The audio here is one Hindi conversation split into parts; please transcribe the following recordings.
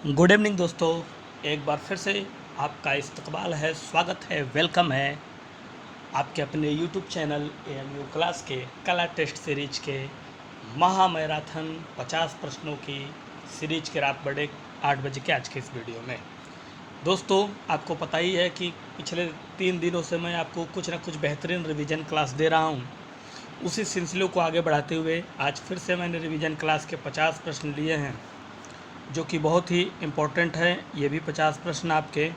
गुड इवनिंग दोस्तों, एक बार फिर से आपका इस्तकबाल है, स्वागत है, वेलकम है आपके अपने यूट्यूब चैनल एएमयू क्लास के कला टेस्ट सीरीज के महा मैराथन 50 प्रश्नों की सीरीज के रात बड़े 8 बजे के आज के इस वीडियो में। दोस्तों, आपको पता ही है कि पिछले 3 दिनों से मैं आपको कुछ ना कुछ बेहतरीन रिवीजन क्लास दे रहा हूँ। उसी सिलसिले को आगे बढ़ाते हुए आज फिर से मैंने रिवीजन क्लास के 50 प्रश्न लिए हैं, जो कि बहुत ही इम्पोर्टेंट है। ये भी 50 प्रश्न आपके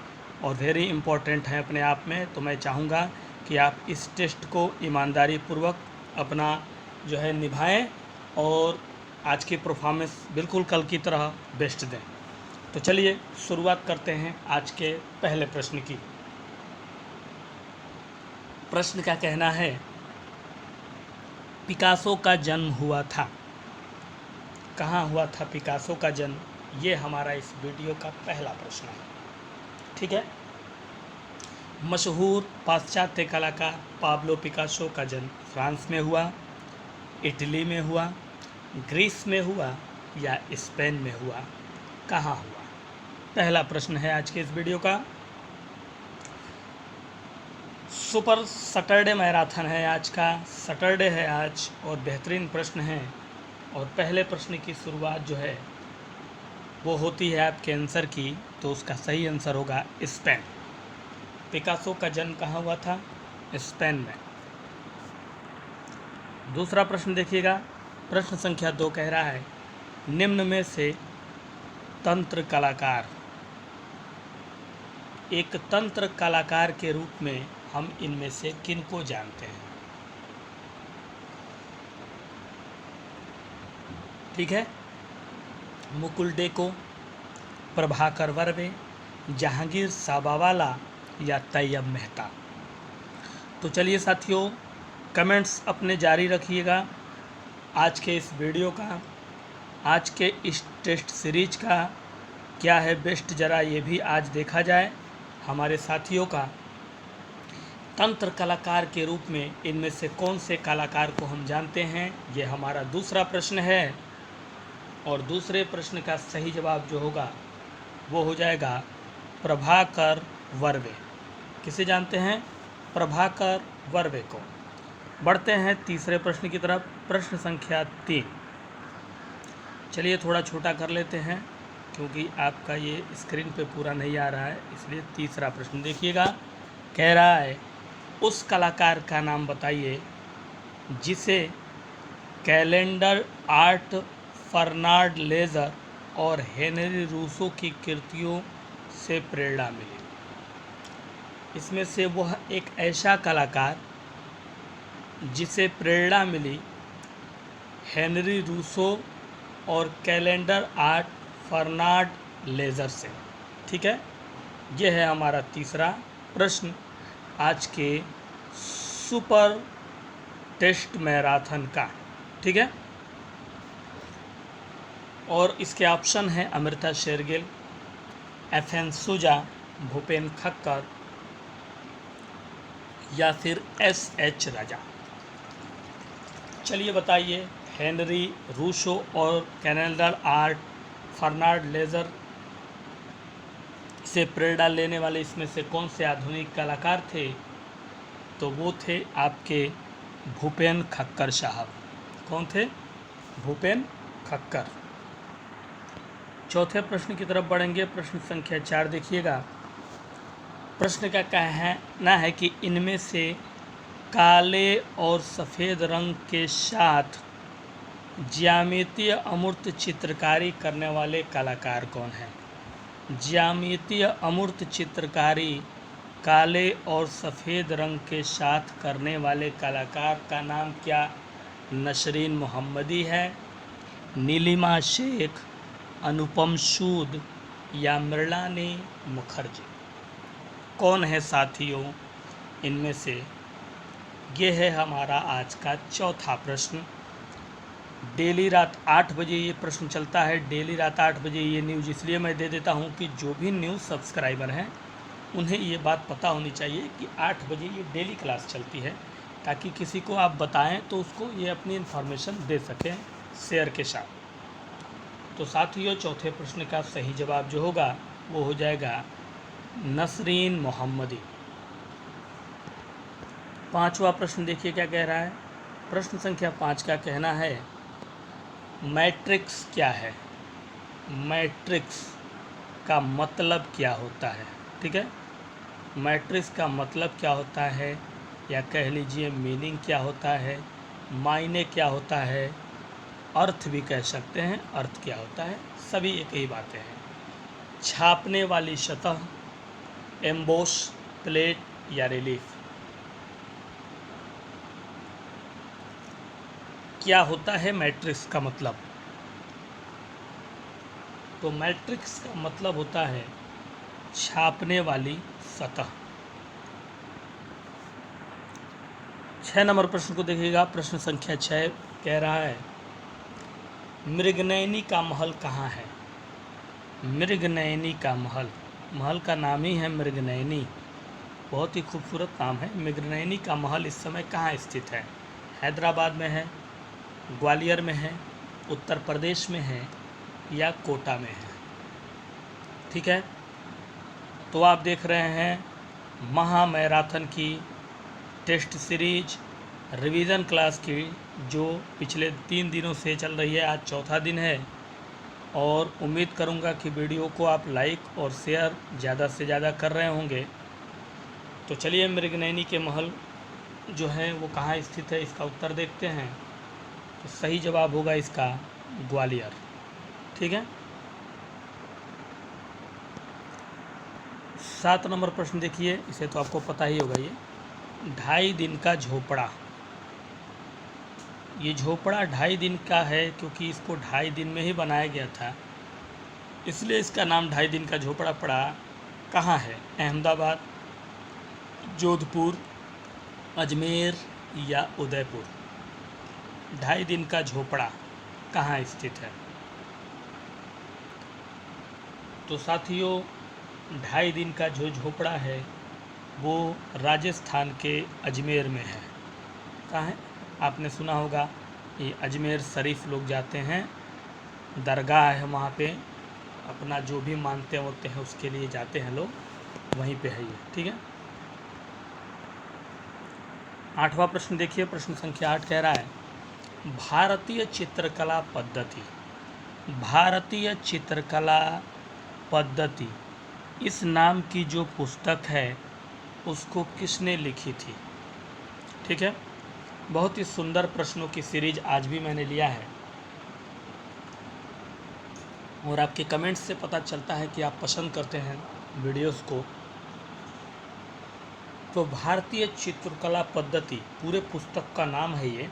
और वेरी इम्पोर्टेंट हैं अपने आप में। तो मैं चाहूँगा कि आप इस टेस्ट को ईमानदारी पूर्वक अपना जो है निभाएं और आज की परफॉर्मेंस बिल्कुल कल की तरह बेस्ट दें। तो चलिए शुरुआत करते हैं आज के पहले प्रश्न की। प्रश्न का कहना है, पिकासो का जन्म हुआ था। कहाँ हुआ था पिकासो का जन्म? ये हमारा इस वीडियो का पहला प्रश्न है। ठीक है। मशहूर पाश्चात्य कलाकार पाब्लो पिकासो का जन्म फ्रांस में हुआ, इटली में हुआ, ग्रीस में हुआ या स्पेन में हुआ? कहाँ हुआ? पहला प्रश्न है आज के इस वीडियो का। सुपर सैटरडे मैराथन है आज का, सैटरडे है आज और बेहतरीन प्रश्न है। और पहले प्रश्न की शुरुआत जो है वो होती है आपके आंसर की, तो उसका सही आंसर होगा स्पेन। पिकासो का जन्म कहाँ हुआ था? स्पेन में। दूसरा प्रश्न देखिएगा, प्रश्न संख्या 2 कह रहा है, निम्न में से तंत्र कलाकार, एक तंत्र कलाकार के रूप में हम इनमें से किनको जानते हैं? ठीक है। मुकुल डेको, प्रभाकर वर्वे, जहांगीर साबावाला या तैयब मेहता? तो चलिए साथियों, कमेंट्स अपने जारी रखिएगा। आज के इस वीडियो का, आज के इस टेस्ट सीरीज का क्या है बेस्ट, ज़रा ये भी आज देखा जाए हमारे साथियों का। तंत्र कलाकार के रूप में इनमें से कौन से कलाकार को हम जानते हैं? ये हमारा दूसरा प्रश्न है। और दूसरे प्रश्न का सही जवाब जो होगा वो हो जाएगा प्रभाकर वर्वे। किसे जानते हैं? प्रभाकर वर्वे को। बढ़ते हैं तीसरे प्रश्न की तरफ, प्रश्न संख्या 3। चलिए थोड़ा छोटा कर लेते हैं क्योंकि आपका ये स्क्रीन पे पूरा नहीं आ रहा है, इसलिए तीसरा प्रश्न देखिएगा। कह रहा है, उस कलाकार का नाम बताइए जिसे कैलेंडर आर्ट, फर्नांड लेज़र और हेनरी रूसो की कृतियों से प्रेरणा मिली। इसमें से वह एक ऐसा कलाकार जिसे प्रेरणा मिली हेनरी रूसो और कैलेंडर आर्ट, फर्नांड लेज़र से। ठीक है। यह है हमारा तीसरा प्रश्न आज के सुपर टेस्ट मैराथन का। ठीक है। और इसके ऑप्शन हैं अमृता शेरगिल, एफएन सुजा, भूपेन खक्कर या फिर एसएच राजा। चलिए बताइए, हेनरी रूसो और कैलेंडर आर्ट, फर्नांड लेज़र से प्रेरणा लेने वाले इसमें से कौन से आधुनिक कलाकार थे? तो वो थे आपके भूपेन खक्कर साहब। कौन थे? भूपेन खक्कर। चौथे प्रश्न की तरफ बढ़ेंगे, प्रश्न संख्या 4 देखिएगा। प्रश्न का कहना है कि इनमें से काले और सफ़ेद रंग के साथ ज्यामितीय अमूर्त चित्रकारी करने वाले कलाकार कौन हैं? ज्यामितीय अमूर्त चित्रकारी काले और सफ़ेद रंग के साथ करने वाले कलाकार का नाम क्या नसरीन मोहम्मदी है, नीलिमा शेख, अनुपम सूद या मृणालिनी मुखर्जी? कौन है साथियों इनमें से? ये है हमारा आज का चौथा प्रश्न। डेली रात 8 बजे ये प्रश्न चलता है। डेली रात 8 बजे ये न्यूज़ इसलिए मैं दे देता हूँ कि जो भी न्यूज़ सब्सक्राइबर हैं उन्हें ये बात पता होनी चाहिए कि 8 बजे ये डेली क्लास चलती है, ताकि किसी को आप बताएं तो उसको ये अपनी इन्फॉर्मेशन दे सकें शेयर के साथ। तो साथियों चौथे प्रश्न का सही जवाब जो होगा वो हो जाएगा नसरीन मोहम्मदी। पांचवा प्रश्न देखिए क्या कह रहा है। प्रश्न संख्या 5 का कहना है मैट्रिक्स क्या है। मैट्रिक्स का मतलब क्या होता है। ठीक है, मैट्रिक्स का मतलब क्या होता है, या कह लीजिए मीनिंग क्या होता है, मायने क्या होता है, अर्थ भी कह सकते हैं, अर्थ क्या होता है, सभी एक ही बातें हैं। छापने वाली सतह, एम्बोस, प्लेट या रिलीफ। क्या होता है मैट्रिक्स का मतलब। तो मैट्रिक्स का मतलब होता है छापने वाली सतह। 6 नंबर प्रश्न को देखिएगा। प्रश्न संख्या 6 कह रहा है मृगनयनी का महल कहाँ है। मृगनयनी का महल, महल का नाम ही है मृगनयनी, बहुत ही खूबसूरत नाम है। मृगनयनी का महल इस समय कहाँ स्थित है। हैदराबाद में है, ग्वालियर में है, उत्तर प्रदेश में है या कोटा में है। ठीक है, तो आप देख रहे हैं महा मैराथन की टेस्ट सीरीज रिवीजन क्लास की जो पिछले 3 दिनों से चल रही है, आज चौथा दिन है। और उम्मीद करूंगा कि वीडियो को आप लाइक और शेयर ज़्यादा से ज़्यादा कर रहे होंगे। तो चलिए मृगनयनी के महल जो है वो कहाँ स्थित है, इसका उत्तर देखते हैं। तो सही जवाब होगा इसका ग्वालियर। ठीक है, 7 नंबर प्रश्न देखिए, इसे तो आपको पता ही होगा। ये 2.5 दिन का झोपड़ा। ये झोपड़ा 2.5 दिन का है क्योंकि इसको 2.5 दिन में ही बनाया गया था, इसलिए इसका नाम 2.5 दिन का झोपड़ा पड़ा। कहाँ है, अहमदाबाद, जोधपुर, अजमेर या उदयपुर। 2.5 दिन का झोपड़ा कहाँ स्थित है। तो साथियों 2.5 दिन का जो झोपड़ा है वो राजस्थान के अजमेर में है। कहाँ है, आपने सुना होगा, ये अजमेर शरीफ लोग जाते हैं, दरगाह है वहाँ पे, अपना जो भी मानते होते हैं उसके लिए जाते हैं लोग, वहीं पे है ये। ठीक है, 8वां प्रश्न देखिए। प्रश्न संख्या 8 कह रहा है भारतीय चित्रकला पद्धति। भारतीय चित्रकला पद्धति इस नाम की जो पुस्तक है उसको किसने लिखी थी। ठीक है, बहुत ही सुंदर प्रश्नों की सीरीज आज भी मैंने लिया है और आपके कमेंट्स से पता चलता है कि आप पसंद करते हैं वीडियोस को। तो भारतीय चित्रकला पद्धति पूरे पुस्तक का नाम है ये।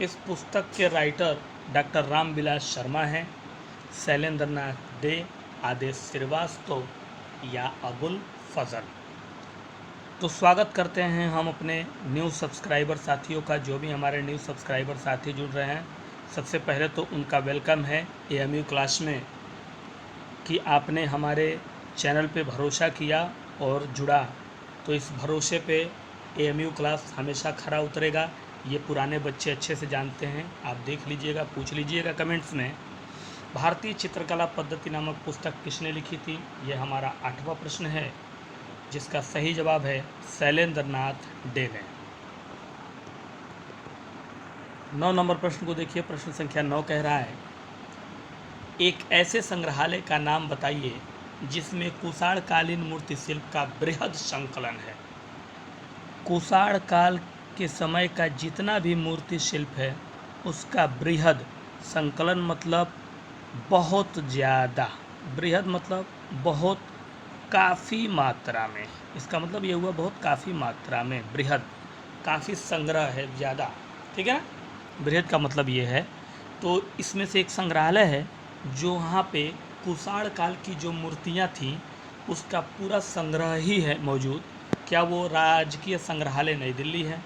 इस पुस्तक के राइटर डॉक्टर रामविलास शर्मा हैं, शैलेंद्र नाथ डे, आदेश श्रीवास्तव या अबुल फजल। तो स्वागत करते हैं हम अपने न्यू सब्सक्राइबर साथियों का, जो भी हमारे न्यू सब्सक्राइबर साथी जुड़ रहे हैं। सबसे पहले तो उनका वेलकम है एएमयू क्लास में, कि आपने हमारे चैनल पे भरोसा किया और जुड़ा। तो इस भरोसे पे एएमयू क्लास हमेशा खरा उतरेगा। ये पुराने बच्चे अच्छे से जानते हैं, आप देख लीजिएगा, पूछ लीजिएगा कमेंट्स में। भारतीय चित्रकला पद्धति नामक पुस्तक किसने लिखी थी, ये हमारा 8वां प्रश्न है, जिसका सही जवाब है शैलेंद्र नाथ डे ने। 9 नंबर प्रश्न को देखिए। प्रश्न संख्या 9 कह रहा है एक ऐसे संग्रहालय का नाम बताइए जिसमें कुषाण कालीन मूर्ति शिल्प का बृहद संकलन है। कुषाण काल के समय का जितना भी मूर्ति शिल्प है उसका बृहद संकलन मतलब बहुत ज़्यादा, बृहद मतलब बहुत काफ़ी मात्रा में। इसका मतलब ये हुआ बहुत काफ़ी मात्रा में, बृहद काफ़ी संग्रह है, ज़्यादा। ठीक है ना, बृहद का मतलब ये है। तो इसमें से एक संग्रहालय है जो वहाँ पे कुषाण काल की जो मूर्तियाँ थीं उसका पूरा संग्रह ही है मौजूद। क्या वो राजकीय संग्रहालय नई दिल्ली है,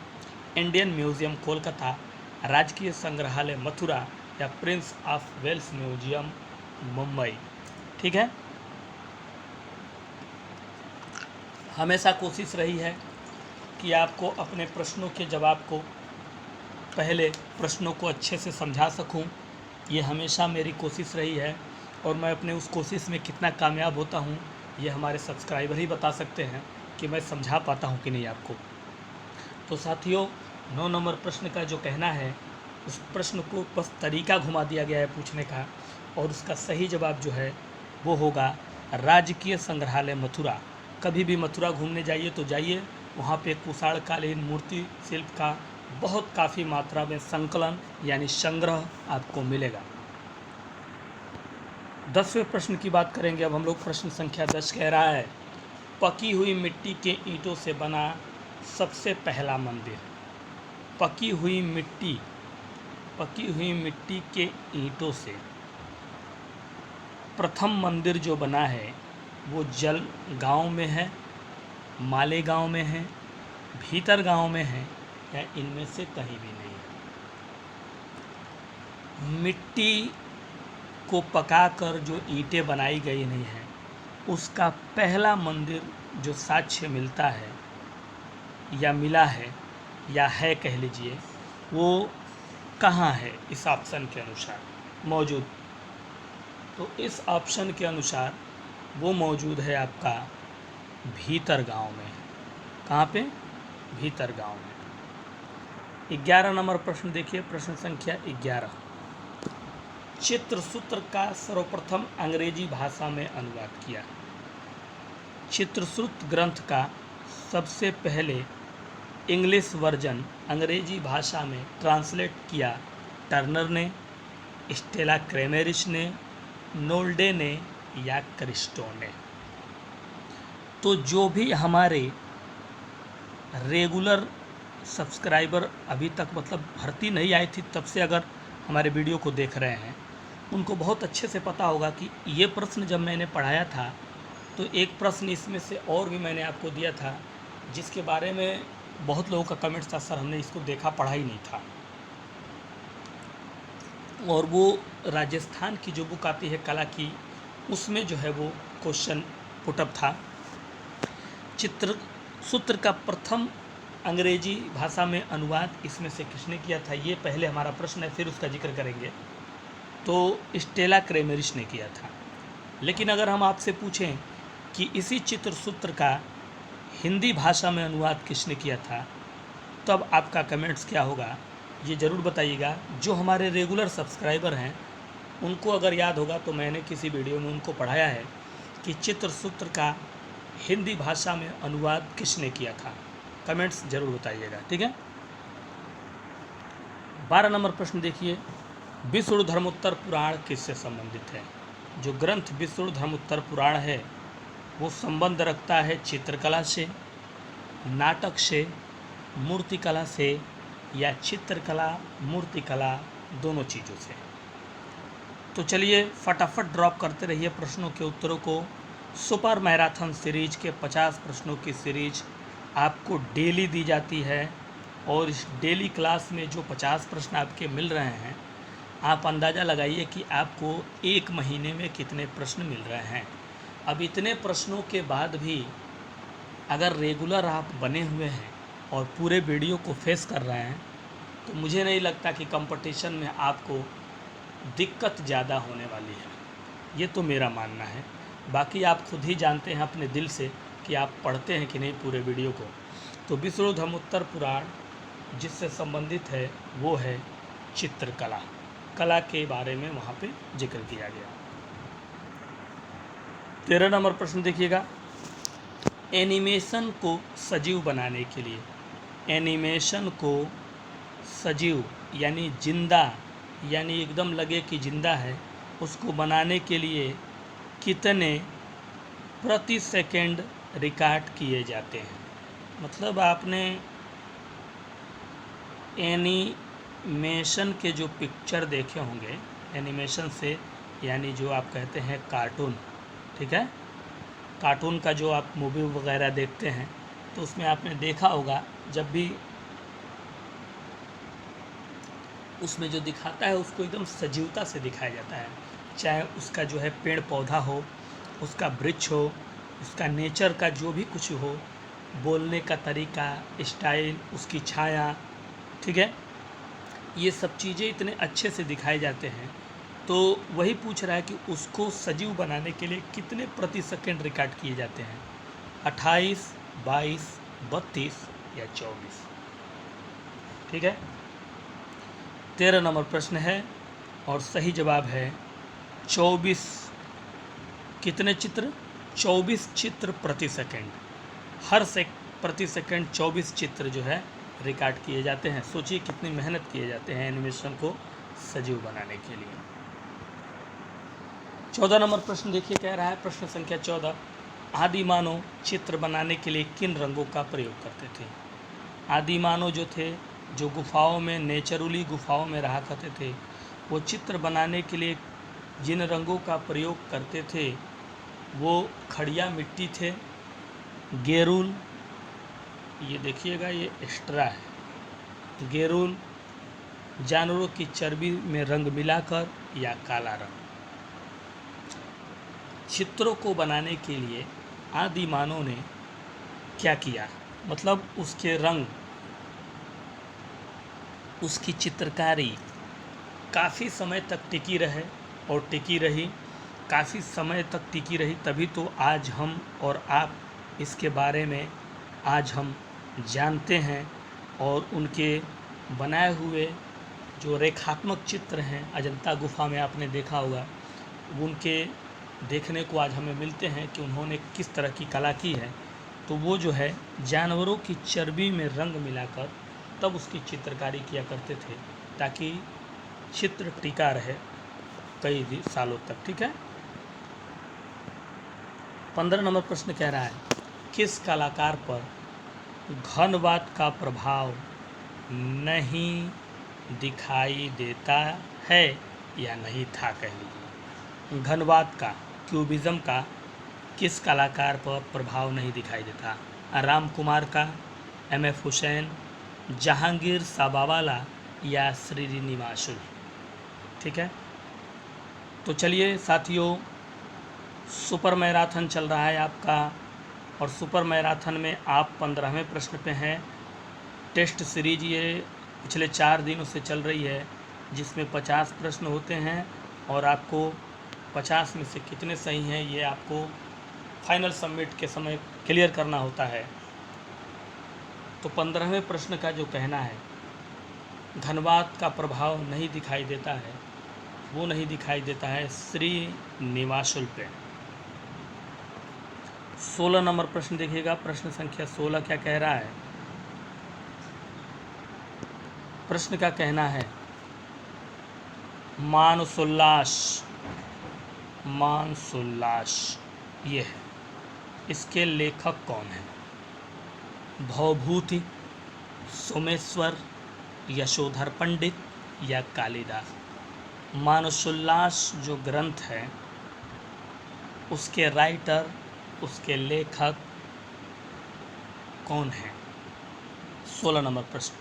इंडियन म्यूज़ियम कोलकाता, राजकीय संग्रहालय मथुरा या Prince of Wales museum Mumbai. ठीक है, हमेशा कोशिश रही है कि आपको अपने प्रश्नों के जवाब को, पहले प्रश्नों को अच्छे से समझा सकूं, ये हमेशा मेरी कोशिश रही है, और मैं अपने उस कोशिश में कितना कामयाब होता हूँ ये हमारे सब्सक्राइबर ही बता सकते हैं कि मैं समझा पाता हूँ कि नहीं आपको। तो साथियों, 9 नंबर प्रश्न का जो कहना है, उस प्रश्न को बस तरीका घुमा दिया गया है पूछने का, और उसका सही जवाब जो है वो होगा राजकीय संग्रहालय मथुरा। कभी भी मथुरा घूमने जाइए तो जाइए, वहाँ पे कुषाणकालीन मूर्ति शिल्प का बहुत काफ़ी मात्रा में संकलन यानी संग्रह आपको मिलेगा। 10वें प्रश्न की बात करेंगे अब हम लोग। प्रश्न संख्या 10 कह रहा है, पकी हुई मिट्टी के ईंटों से बना सबसे पहला मंदिर। पकी हुई मिट्टी के ईंटों से प्रथम मंदिर जो बना है वो जल गांव में है, मालेगांव में है, भीतर गांव में है, या इनमें से कहीं भी नहीं है। मिट्टी को पकाकर जो ईंटें बनाई गई नहीं हैं, उसका पहला मंदिर जो साक्ष्य मिलता है या मिला है या है कह लीजिए, वो कहाँ है इस ऑप्शन के अनुसार मौजूद। तो इस ऑप्शन के अनुसार वो मौजूद है आपका भीतर गांव में। कहाँ पे? भीतर गांव में। 11 नंबर प्रश्न देखिए, प्रश्न संख्या 11। चित्रसूत्र का सर्वप्रथम अंग्रेजी भाषा में अनुवाद किया। चित्रसूत्र ग्रंथ का सबसे पहले इंग्लिश वर्जन अंग्रेजी भाषा में ट्रांसलेट किया टर्नर ने, स्टेला क्रेमेरिस ने, नोल्डे ने या क्रिस्टो ने। तो जो भी हमारे रेगुलर सब्सक्राइबर अभी तक मतलब भर्ती नहीं आई थी तब से अगर हमारे वीडियो को देख रहे हैं, उनको बहुत अच्छे से पता होगा कि ये प्रश्न जब मैंने पढ़ाया था तो एक प्रश्न इसमें से और भी मैंने आपको दिया था, जिसके बारे में बहुत लोगों का कमेंट था, सर हमने इसको देखा पढ़ा ही नहीं था। और वो राजस्थान की जो बुक आती है कला की, उसमें जो है वो क्वेश्चन पुटअप था। चित्रसूत्र का प्रथम अंग्रेजी भाषा में अनुवाद इसमें से किसने किया था, ये पहले हमारा प्रश्न है, फिर उसका जिक्र करेंगे। तो स्टेला क्रेमेरिस ने किया था। लेकिन अगर हम आपसे पूछें कि इसी चित्रसूत्र का हिंदी भाषा में अनुवाद किसने किया था, तब आपका कमेंट्स क्या होगा ये ज़रूर बताइएगा। जो हमारे रेगुलर सब्सक्राइबर हैं उनको अगर याद होगा तो मैंने किसी वीडियो में उनको पढ़ाया है कि चित्रसूत्र का हिंदी भाषा में अनुवाद किसने किया था। कमेंट्स ज़रूर बताइएगा, ठीक है। 12 नंबर प्रश्न देखिए, विष्णु धर्मोत्तर पुराण किससे संबंधित है। जो ग्रंथ विष्णु धर्मोत्तर पुराण है वो संबंध रखता है चित्रकला से, नाटक से, मूर्तिकला से, या चित्रकला मूर्तिकला दोनों चीज़ों से। तो चलिए फटाफट ड्रॉप करते रहिए प्रश्नों के उत्तरों को। सुपर मैराथन सीरीज के 50 प्रश्नों की सीरीज आपको डेली दी जाती है, और इस डेली क्लास में जो 50 प्रश्न आपके मिल रहे हैं, आप अंदाज़ा लगाइए कि आपको एक महीने में कितने प्रश्न मिल रहे हैं। अब इतने प्रश्नों के बाद भी अगर रेगुलर आप बने हुए हैं और पूरे वीडियो को फेस कर रहे हैं, तो मुझे नहीं लगता कि कंपटीशन में आपको दिक्कत ज़्यादा होने वाली है। ये तो मेरा मानना है। बाकी आप खुद ही जानते हैं अपने दिल से कि आप पढ़ते हैं कि नहीं पूरे वीडियो को। तो विष्णु धर्मोत्तर पुराण जिससे संबंधित है वो है चित्रकला, कला के बारे में वहाँ पे जिक्र किया गया। 13 नंबर प्रश्न देखिएगा, एनिमेशन को सजीव बनाने के लिए, एनिमेशन को सजीव यानी जिंदा, यानी एकदम लगे कि जिंदा है, उसको बनाने के लिए कितने प्रति सेकंड रिकॉर्ड किए जाते हैं। मतलब आपने एनिमेशन के जो पिक्चर देखे होंगे, एनिमेशन से यानी जो आप कहते हैं कार्टून, ठीक है, कार्टून का जो आप मूवी वगैरह देखते हैं तो उसमें आपने देखा होगा जब भी उसमें जो दिखाता है उसको एकदम सजीवता से दिखाया जाता है, चाहे उसका जो है पेड़ पौधा हो, उसका वृक्ष हो, उसका नेचर का जो भी कुछ हो, बोलने का तरीका, स्टाइल, उसकी छाया, ठीक है, ये सब चीज़ें इतने अच्छे से दिखाए जाते हैं तो वही पूछ रहा है कि उसको सजीव बनाने के लिए कितने प्रति सेकंड रिकॉर्ड किए जाते हैं, 28, 22, 32 या 24। ठीक है। 13 नंबर प्रश्न है और सही जवाब है 24। कितने चित्र? 24 चित्र प्रति सेकंड। हर प्रति सेकंड 24 चित्र जो है रिकॉर्ड किए जाते हैं। सोचिए कितनी मेहनत किए जाते हैं एनिमेशन को सजीव बनाने के लिए। 14 नंबर प्रश्न देखिए, कह रहा है प्रश्न संख्या 14, आदि मानव चित्र बनाने के लिए किन रंगों का प्रयोग करते थे? आदि मानव जो थे, जो गुफाओं में नेचुरली गुफाओं में रहा करते थे, वो चित्र बनाने के लिए जिन रंगों का प्रयोग करते थे वो खड़िया मिट्टी थे, गेरुल, ये देखिएगा ये एक्स्ट्रा है, गेरुल, जानवरों की चर्बी में रंग मिलाकर, या काला रंग। चित्रों को बनाने के लिए आदि मानव ने क्या किया, मतलब उसके रंग, उसकी चित्रकारी काफ़ी समय तक टिकी रहे और टिकी रही, काफ़ी समय तक टिकी रही, तभी तो आज हम और आप इसके बारे में आज हम जानते हैं। और उनके बनाए हुए जो रेखात्मक चित्र हैं अजंता गुफा में आपने देखा होगा, उनके देखने को आज हमें मिलते हैं कि उन्होंने किस तरह की कला की है। तो वो जो है जानवरों की चर्बी में रंग मिलाकर तब उसकी चित्रकारी किया करते थे ताकि चित्र टिका रहे कई सालों तक। ठीक है। 15 नंबर प्रश्न कह रहा है, किस कलाकार पर घनवात का प्रभाव नहीं दिखाई देता है या नहीं था, कह लीजिए। घनवात का, क्यूबिज्म का किस कलाकार पर प्रभाव नहीं दिखाई देता? राम कुमार का, एम.एफ. हुसैन, जहांगीर साबावाला या श्रीनिवासल। ठीक है। तो चलिए साथियों, सुपर मैराथन चल रहा है आपका और सुपर मैराथन में आप 15वें प्रश्न पे हैं। टेस्ट सीरीज ये पिछले 4 दिनों से चल रही है जिसमें 50 प्रश्न होते हैं और आपको 50 में से कितने सही हैं ये आपको फाइनल सबमिट के समय क्लियर करना होता है। तो 15वें प्रश्न का जो कहना है घनवात का प्रभाव नहीं दिखाई देता है, वो नहीं दिखाई देता है श्रीनिवासल पे। 16 नंबर प्रश्न देखिएगा, प्रश्न संख्या 16 क्या कह रहा है? प्रश्न का कहना है मानसोल्लास, मानसोल्लास ये है, इसके लेखक कौन हैं? भवभूति, सोमेश्वर, यशोधर पंडित या कालिदास। मानसोल्लास जो ग्रंथ है उसके राइटर, उसके लेखक कौन हैं? 16 नंबर प्रश्न।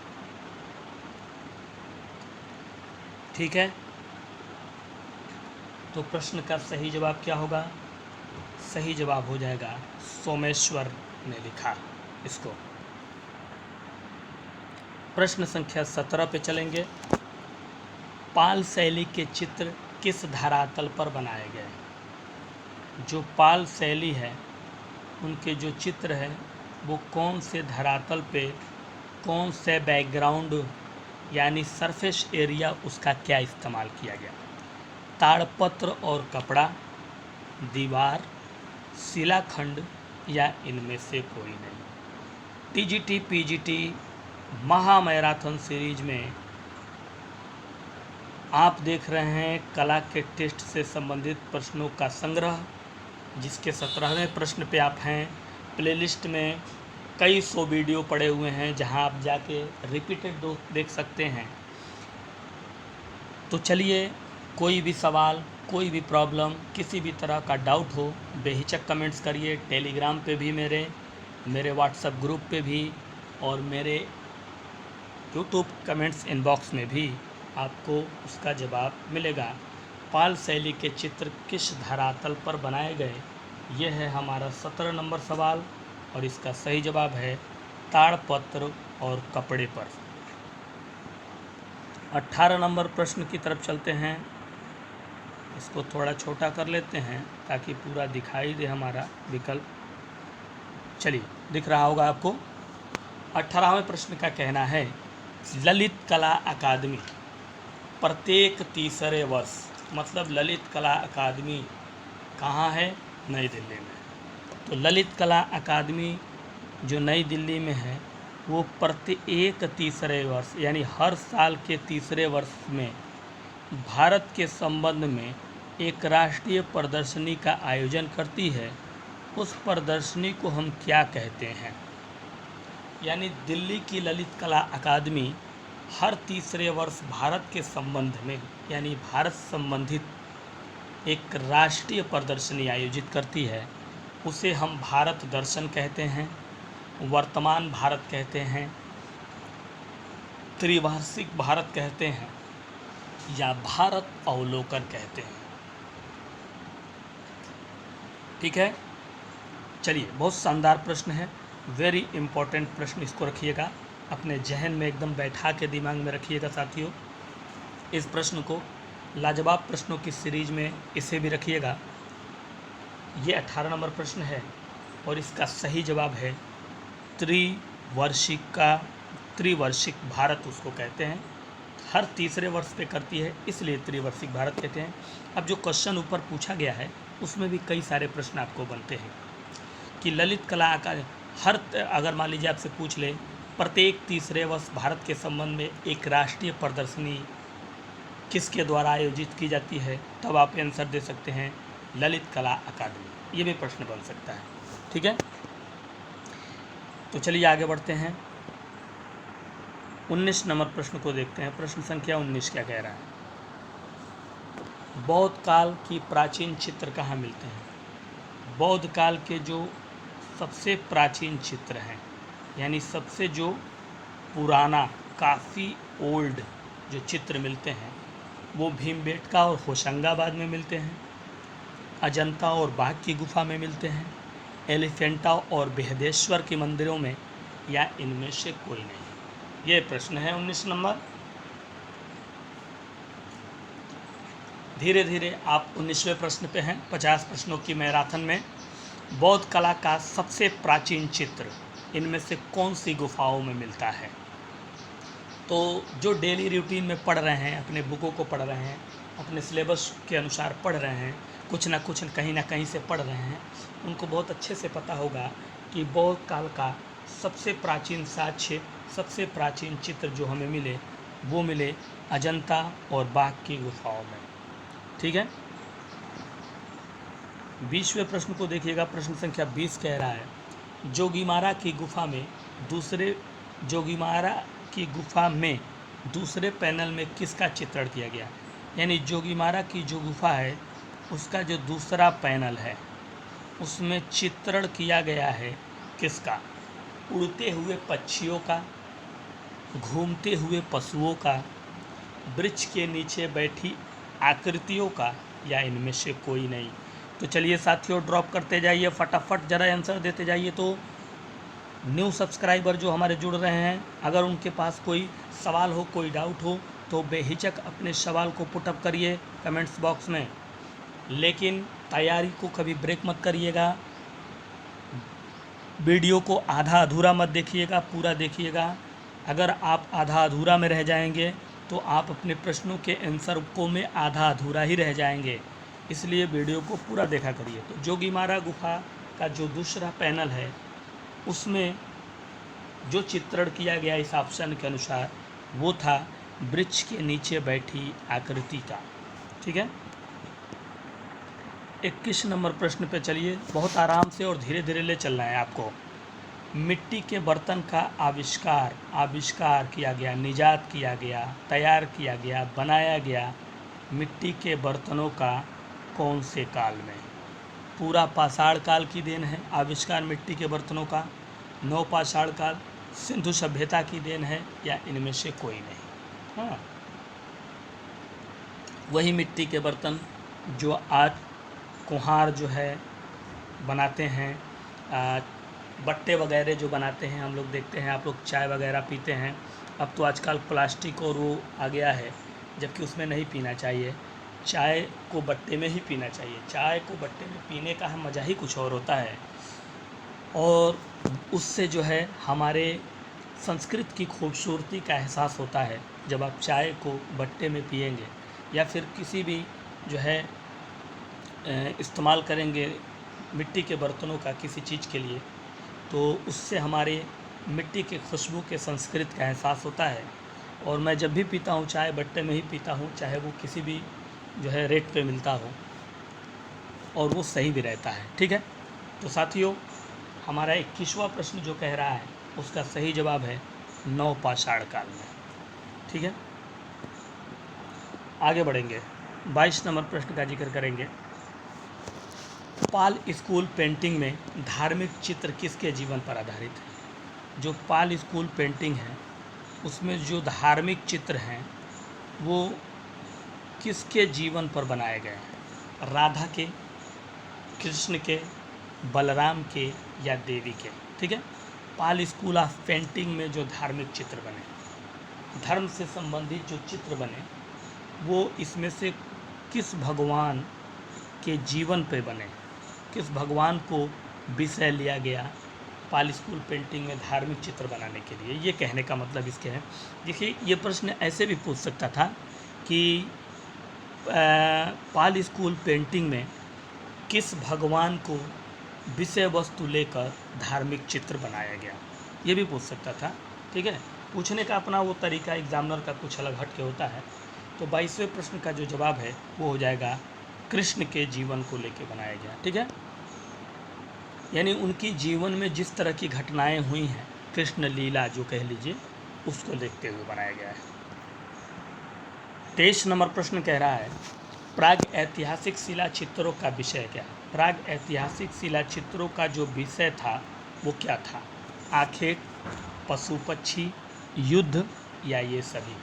ठीक है। तो प्रश्न का सही जवाब क्या होगा? सही जवाब हो जाएगा सोमेश्वर ने लिखा इसको। प्रश्न संख्या 17 पे चलेंगे। पाल शैली के चित्र किस धरातल पर बनाए गए? जो पाल शैली है उनके जो चित्र है वो कौन से धरातल पे, कौन से बैकग्राउंड यानी सरफेस एरिया उसका क्या इस्तेमाल किया गया? ताड़पत्र और कपड़ा, दीवार, शिलाखंड या इनमें से कोई नहीं। टीजीटी पीजीटी महामैराथन सीरीज में आप देख रहे हैं कला के टेस्ट से संबंधित प्रश्नों का संग्रह, जिसके 17वें प्रश्न पे आप हैं। प्लेलिस्ट में कई 100 वीडियो पड़े हुए हैं जहां आप जाके रिपीटेड देख सकते हैं। तो चलिए, कोई भी सवाल, कोई भी प्रॉब्लम, किसी भी तरह का डाउट हो बेहिचक कमेंट्स करिए। टेलीग्राम पे भी मेरे व्हाट्सएप ग्रुप पे भी और मेरे यूट्यूब कमेंट्स इनबॉक्स में भी आपको उसका जवाब मिलेगा। पाल शैली के चित्र किस धरातल पर बनाए गए, यह है हमारा 17 नंबर सवाल और इसका सही जवाब है ताड़पत्र और कपड़े पर। 18 नंबर प्रश्न की तरफ चलते हैं। इसको थोड़ा छोटा कर लेते हैं ताकि पूरा दिखाई दे हमारा विकल्प। चलिए, दिख रहा होगा आपको। 18वें प्रश्न का कहना है, ललित कला अकादमी प्रत्येक तीसरे वर्ष, मतलब ललित कला अकादमी कहाँ है? नई दिल्ली में। तो ललित कला अकादमी जो नई दिल्ली में है वो प्रत्येक तीसरे वर्ष यानी हर साल के तीसरे वर्ष में भारत के संबंध में एक राष्ट्रीय प्रदर्शनी का आयोजन करती है। उस प्रदर्शनी को हम क्या कहते हैं? यानी दिल्ली की ललित कला अकादमी हर तीसरे वर्ष भारत के संबंध में यानी भारत संबंधित एक राष्ट्रीय प्रदर्शनी आयोजित करती है। उसे हम भारत दर्शन कहते हैं, वर्तमान भारत कहते हैं, त्रिवार्षिक भारत कहते हैं या भारत अवलोकन कहते हैं। ठीक है, चलिए, बहुत शानदार प्रश्न है, वेरी इम्पोर्टेंट प्रश्न। इसको रखिएगा अपने जहन में, एकदम बैठा के दिमाग में रखिएगा साथियों। इस प्रश्न को लाजवाब प्रश्नों की सीरीज में इसे भी रखिएगा। ये 18 नंबर प्रश्न है और इसका सही जवाब है त्रिवार्षिक भारत उसको कहते हैं। हर तीसरे वर्ष पे करती है इसलिए त्रिवार्षिक भारत कहते हैं। अब जो क्वेश्चन ऊपर पूछा गया है उसमें भी कई सारे प्रश्न आपको बनते हैं कि ललित कला का अगर मान लीजिए आपसे पूछ ले प्रत्येक तीसरे वर्ष भारत के संबंध में एक राष्ट्रीय प्रदर्शनी किसके द्वारा आयोजित की जाती है, तब आप आंसर दे सकते हैं ललित कला अकादमी। ये भी प्रश्न बन सकता है। ठीक है, तो चलिए आगे बढ़ते हैं। 19 नंबर प्रश्न को देखते हैं। प्रश्न संख्या 19 क्या कह रहा है? बौद्ध काल की प्राचीन चित्र कहाँ मिलते हैं? बौद्ध काल के जो सबसे प्राचीन चित्र हैं यानी सबसे जो पुराना, काफ़ी ओल्ड जो चित्र मिलते हैं वो भीमबेटका और होशंगाबाद में मिलते हैं, अजंता और बाघ की गुफा में मिलते हैं, एलिफेंटा और बृहदेश्वर के मंदिरों में, या इनमें से कोई नहीं। ये प्रश्न है 19 नंबर। धीरे धीरे आप 19वें प्रश्न पे हैं 50 प्रश्नों की मैराथन में। बौद्ध कला का सबसे प्राचीन चित्र इनमें से कौन सी गुफाओं में मिलता है? तो जो डेली रूटीन में पढ़ रहे हैं, अपने बुकों को पढ़ रहे हैं, अपने सिलेबस के अनुसार पढ़ रहे हैं, कुछ ना कुछ कहीं ना कहीं से पढ़ रहे हैं, उनको बहुत अच्छे से पता होगा कि बौद्ध काल का सबसे प्राचीन साक्ष्य, सबसे प्राचीन चित्र जो हमें मिले वो मिले अजंता और बाघ की गुफाओं में। ठीक है, 20वें प्रश्न को देखिएगा। प्रश्न संख्या 20 कह रहा है, जोगीमारा की गुफा में दूसरे पैनल में किसका चित्रण किया गया? यानी जोगीमारा की जो गुफा है उसका जो दूसरा पैनल है उसमें चित्रण किया गया है किसका? उड़ते हुए पक्षियों का, घूमते हुए पशुओं का, वृक्ष के नीचे बैठी आकृतियों का, या इनमें से कोई नहीं। तो चलिए साथियों, ड्रॉप करते जाइए, फटाफट ज़रा आंसर देते जाइए। तो न्यू सब्सक्राइबर जो हमारे जुड़ रहे हैं, अगर उनके पास कोई सवाल हो, कोई डाउट हो, तो बेहिचक अपने सवाल को पुटअप करिए कमेंट्स बॉक्स में। लेकिन तैयारी को कभी ब्रेक मत करिएगा, वीडियो को आधा अधूरा मत देखिएगा, पूरा देखिएगा। अगर आप आधा अधूरा में रह जाएंगे तो आप अपने प्रश्नों के आंसर को में आधा अधूरा ही रह जाएंगे, इसलिए वीडियो को पूरा देखा करिए। तो जोगीमारा गुफा का जो दूसरा पैनल है उसमें जो चित्रण किया गया इस ऑप्शन के अनुसार वो था वृक्ष के नीचे बैठी आकृति का। ठीक है, 21 नंबर प्रश्न पे चलिए, बहुत आराम से और धीरे धीरे ले चलना है आपको। मिट्टी के बर्तन का आविष्कार किया गया, निजात किया गया, तैयार किया गया, बनाया गया मिट्टी के बर्तनों का कौन से काल में? पूरा पाषाण काल की देन है आविष्कार मिट्टी के बर्तनों का, नवपाषाण काल, सिंधु सभ्यता की देन है, या इनमें से कोई नहीं। हाँ, वही मिट्टी के बर्तन जो आज कुम्हार जो है बनाते हैं, बट्टे वगैरह जो बनाते हैं, हम लोग देखते हैं, आप लोग चाय वगैरह पीते हैं। अब तो आजकल प्लास्टिक और वो आ गया है, जबकि उसमें नहीं पीना चाहिए। चाय को बट्टे में ही पीना चाहिए। चाय को बट्टे में पीने का मज़ा ही कुछ और होता है, और उससे जो है हमारे संस्कृत की खूबसूरती का एहसास होता है। जब आप चाय को बट्टे में पिएंगे या फिर किसी भी जो है इस्तेमाल करेंगे मिट्टी के बर्तनों का किसी चीज़ के लिए, तो उससे हमारे मिट्टी के खुशबू के संस्कृत का एहसास होता है। और मैं जब भी पीता हूँ चाय बट्टे में ही पीता हूँ, चाहे वो किसी भी जो है रेट पे मिलता हो, और वो सही भी रहता है। ठीक है, तो साथियों हमारा 21वां प्रश्न जो कह रहा है उसका सही जवाब है नवपाषाण काल में। ठीक है, आगे बढ़ेंगे। 22 नंबर प्रश्न का जिक्र करेंगे। पाल स्कूल पेंटिंग में धार्मिक चित्र किसके जीवन पर आधारित है? जो पाल स्कूल पेंटिंग है उसमें जो धार्मिक चित्र हैं वो किसके जीवन पर बनाए गए हैं? राधा के, कृष्ण के, बलराम के या देवी के? ठीक है, पाल स्कूल ऑफ पेंटिंग में जो धार्मिक चित्र बने, धर्म से संबंधित जो चित्र बने, वो इसमें से किस भगवान के जीवन पे बने, किस भगवान को विषय लिया गया पाल स्कूल पेंटिंग में धार्मिक चित्र बनाने के लिए? ये कहने का मतलब इसके है। देखिए, ये प्रश्न ऐसे भी पूछ सकता था कि पाल स्कूल पेंटिंग में किस भगवान को विषय वस्तु लेकर धार्मिक चित्र बनाया गया, ये भी पूछ सकता था। ठीक है, पूछने का अपना वो तरीका एग्जामिनर का कुछ अलग हट के होता है। तो 22वें प्रश्न का जो जवाब है वो हो जाएगा कृष्ण के जीवन को लेकर बनाया गया। ठीक है, यानी उनकी जीवन में जिस तरह की घटनाएं हुई हैं, कृष्ण लीला जो कह लीजिए, उसको देखते हुए बनाया गया है। 23 नंबर प्रश्न कह रहा है प्राग ऐतिहासिक शिला चित्रों का विषय क्या है? प्राग ऐतिहासिक शिला चित्रों का जो विषय था वो क्या था? आखेट, पशु पक्षी, युद्ध या ये सभी?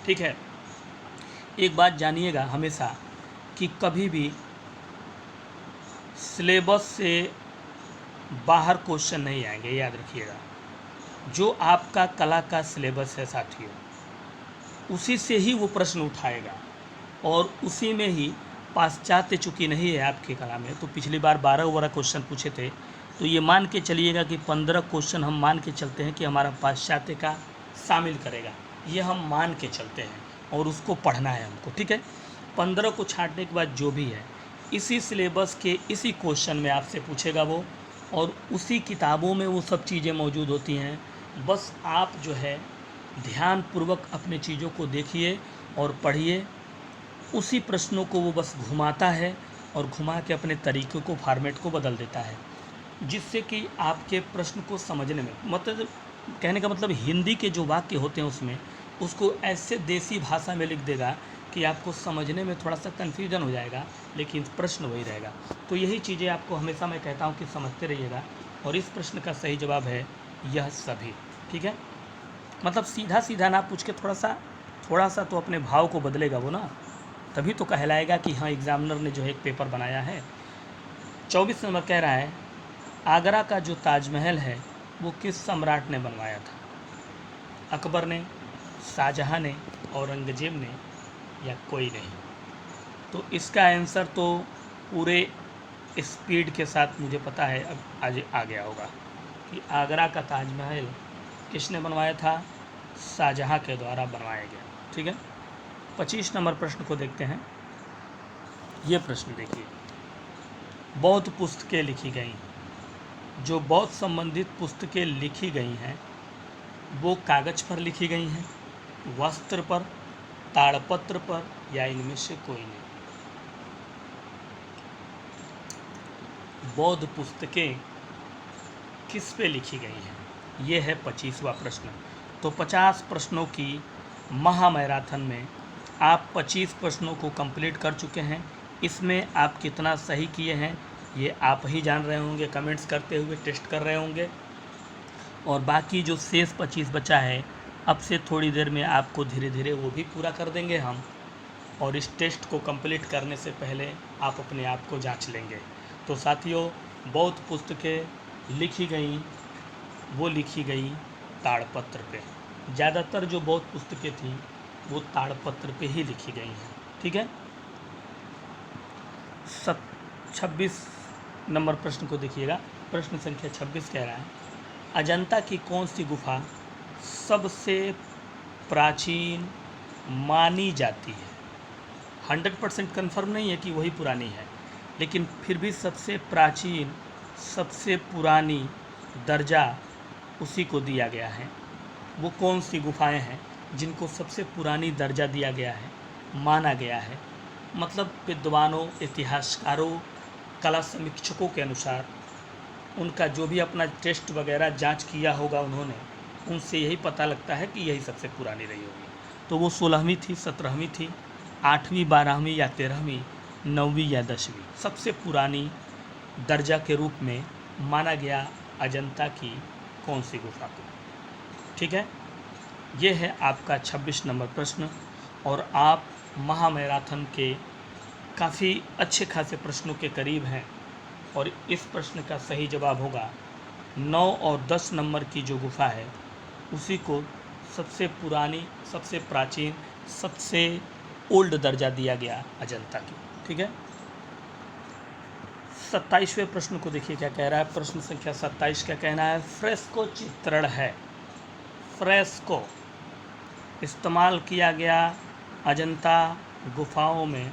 ठीक है, एक बात जानिएगा हमेशा कि कभी भी सिलेबस से बाहर क्वेश्चन नहीं आएंगे, याद रखिएगा। जो आपका कला का सिलेबस है साथियों, उसी से ही वो प्रश्न उठाएगा, और उसी में ही पाश्चात्य चूँकि नहीं है आपकी कला में, तो पिछली बार 12 क्वेश्चन पूछे थे, तो ये मान के चलिएगा कि 15 क्वेश्चन हम मान के चलते हैं कि हमारा पाश्चात्य का शामिल करेगा, ये हम मान के चलते हैं, और उसको पढ़ना है हमको। ठीक है, 15 को छांटने के बाद जो भी है इसी सिलेबस के इसी क्वेश्चन में आपसे पूछेगा वो, और उसी किताबों में वो सब चीज़ें मौजूद होती हैं। बस आप जो है ध्यानपूर्वक अपने चीज़ों को देखिए और पढ़िए। उसी प्रश्नों को वो बस घुमाता है और घुमा के अपने तरीक़े को, फॉर्मेट को बदल देता है, जिससे कि आपके प्रश्न को समझने में, मतलब कहने का मतलब हिंदी के जो वाक्य होते हैं उसमें उसको ऐसे देसी भाषा में लिख देगा कि आपको समझने में थोड़ा सा कन्फ्यूजन हो जाएगा, लेकिन प्रश्न वही रहेगा। तो यही चीज़ें आपको हमेशा मैं कहता हूँ कि समझते रहिएगा। और इस प्रश्न का सही जवाब है यह सभी। ठीक है, मतलब सीधा सीधा ना पूछ के थोड़ा सा तो अपने भाव को बदलेगा वो ना, तभी तो कहलाएगा कि हाँ एग्जामिनर ने जो है एक पेपर बनाया है। 24 नंबर कह रहा है आगरा का जो ताजमहल है वो किस सम्राट ने बनवाया था? अकबर ने, शाहजहाँ ने, औरंगजेब ने या कोई नहीं? तो इसका आंसर तो पूरे स्पीड के साथ मुझे पता है अब आज आ गया होगा कि आगरा का ताजमहल किसने बनवाया था? शाहजहाँ के द्वारा बनवाया गया। ठीक है, 25 नंबर प्रश्न को देखते हैं। ये प्रश्न देखिए, बौद्ध पुस्तकें लिखी गई, जो बौद्ध संबंधित पुस्तकें लिखी गई हैं वो कागज़ पर लिखी गई हैं, वस्त्र पर, ताड़पत्र पर, या इनमें से कोई नहीं? बौद्ध पुस्तकें किस पे लिखी गई हैं? ये है 25वां प्रश्न। तो 50 प्रश्नों की महामैराथन में आप 25 प्रश्नों को कंप्लीट कर चुके हैं। इसमें आप कितना सही किए हैं ये आप ही जान रहे होंगे, कमेंट्स करते हुए टेस्ट कर रहे होंगे। और बाकी जो शेष 25 बचा है, अब से थोड़ी देर में आपको धीरे धीरे वो भी पूरा कर देंगे हम, और इस टेस्ट को कंप्लीट करने से पहले आप अपने आप को जांच लेंगे। तो साथियों, बौद्ध पुस्तकें लिखी गई वो लिखी गई ताड़पत्र पे। ज़्यादातर जो बौद्ध पुस्तकें थी वो ताड़पत्र पे ही लिखी गई हैं। ठीक है, 26 नंबर प्रश्न को देखिएगा। प्रश्न संख्या 26 कह रहा है, अजंता की कौन सी गुफा सबसे प्राचीन मानी जाती है? 100% कन्फर्म नहीं है कि वही पुरानी है, लेकिन फिर भी सबसे प्राचीन, सबसे पुरानी दर्जा उसी को दिया गया है। वो कौन सी गुफाएं हैं जिनको सबसे पुरानी दर्जा दिया गया है, माना गया है? मतलब विद्वानों, इतिहासकारों, कला समीक्षकों के अनुसार उनका जो भी अपना टेस्ट वगैरह जांच किया होगा उन्होंने, उनसे यही पता लगता है कि यही सबसे पुरानी रही होगी। तो वो 16वीं थी, 17वीं थी, 8वीं, 12वीं या 13वीं, 9वीं या 10वीं, सबसे पुरानी दर्जा के रूप में माना गया अजंता की कौन सी गुफा को? ठीक है, ये है आपका 26 नंबर प्रश्न। और आप महामैराथन के काफ़ी अच्छे खासे प्रश्नों के करीब हैं, और इस प्रश्न का सही जवाब होगा 9 और 10 नंबर की जो गुफा है उसी को सबसे पुरानी, सबसे प्राचीन, सबसे ओल्ड दर्जा दिया गया अजंता की। ठीक है, 27वें प्रश्न को देखिए क्या कह रहा है। प्रश्न संख्या 27 क्या कहना है, फ्रेस्को चित्रण है। फ्रेस्को इस्तेमाल किया गया अजंता गुफाओं में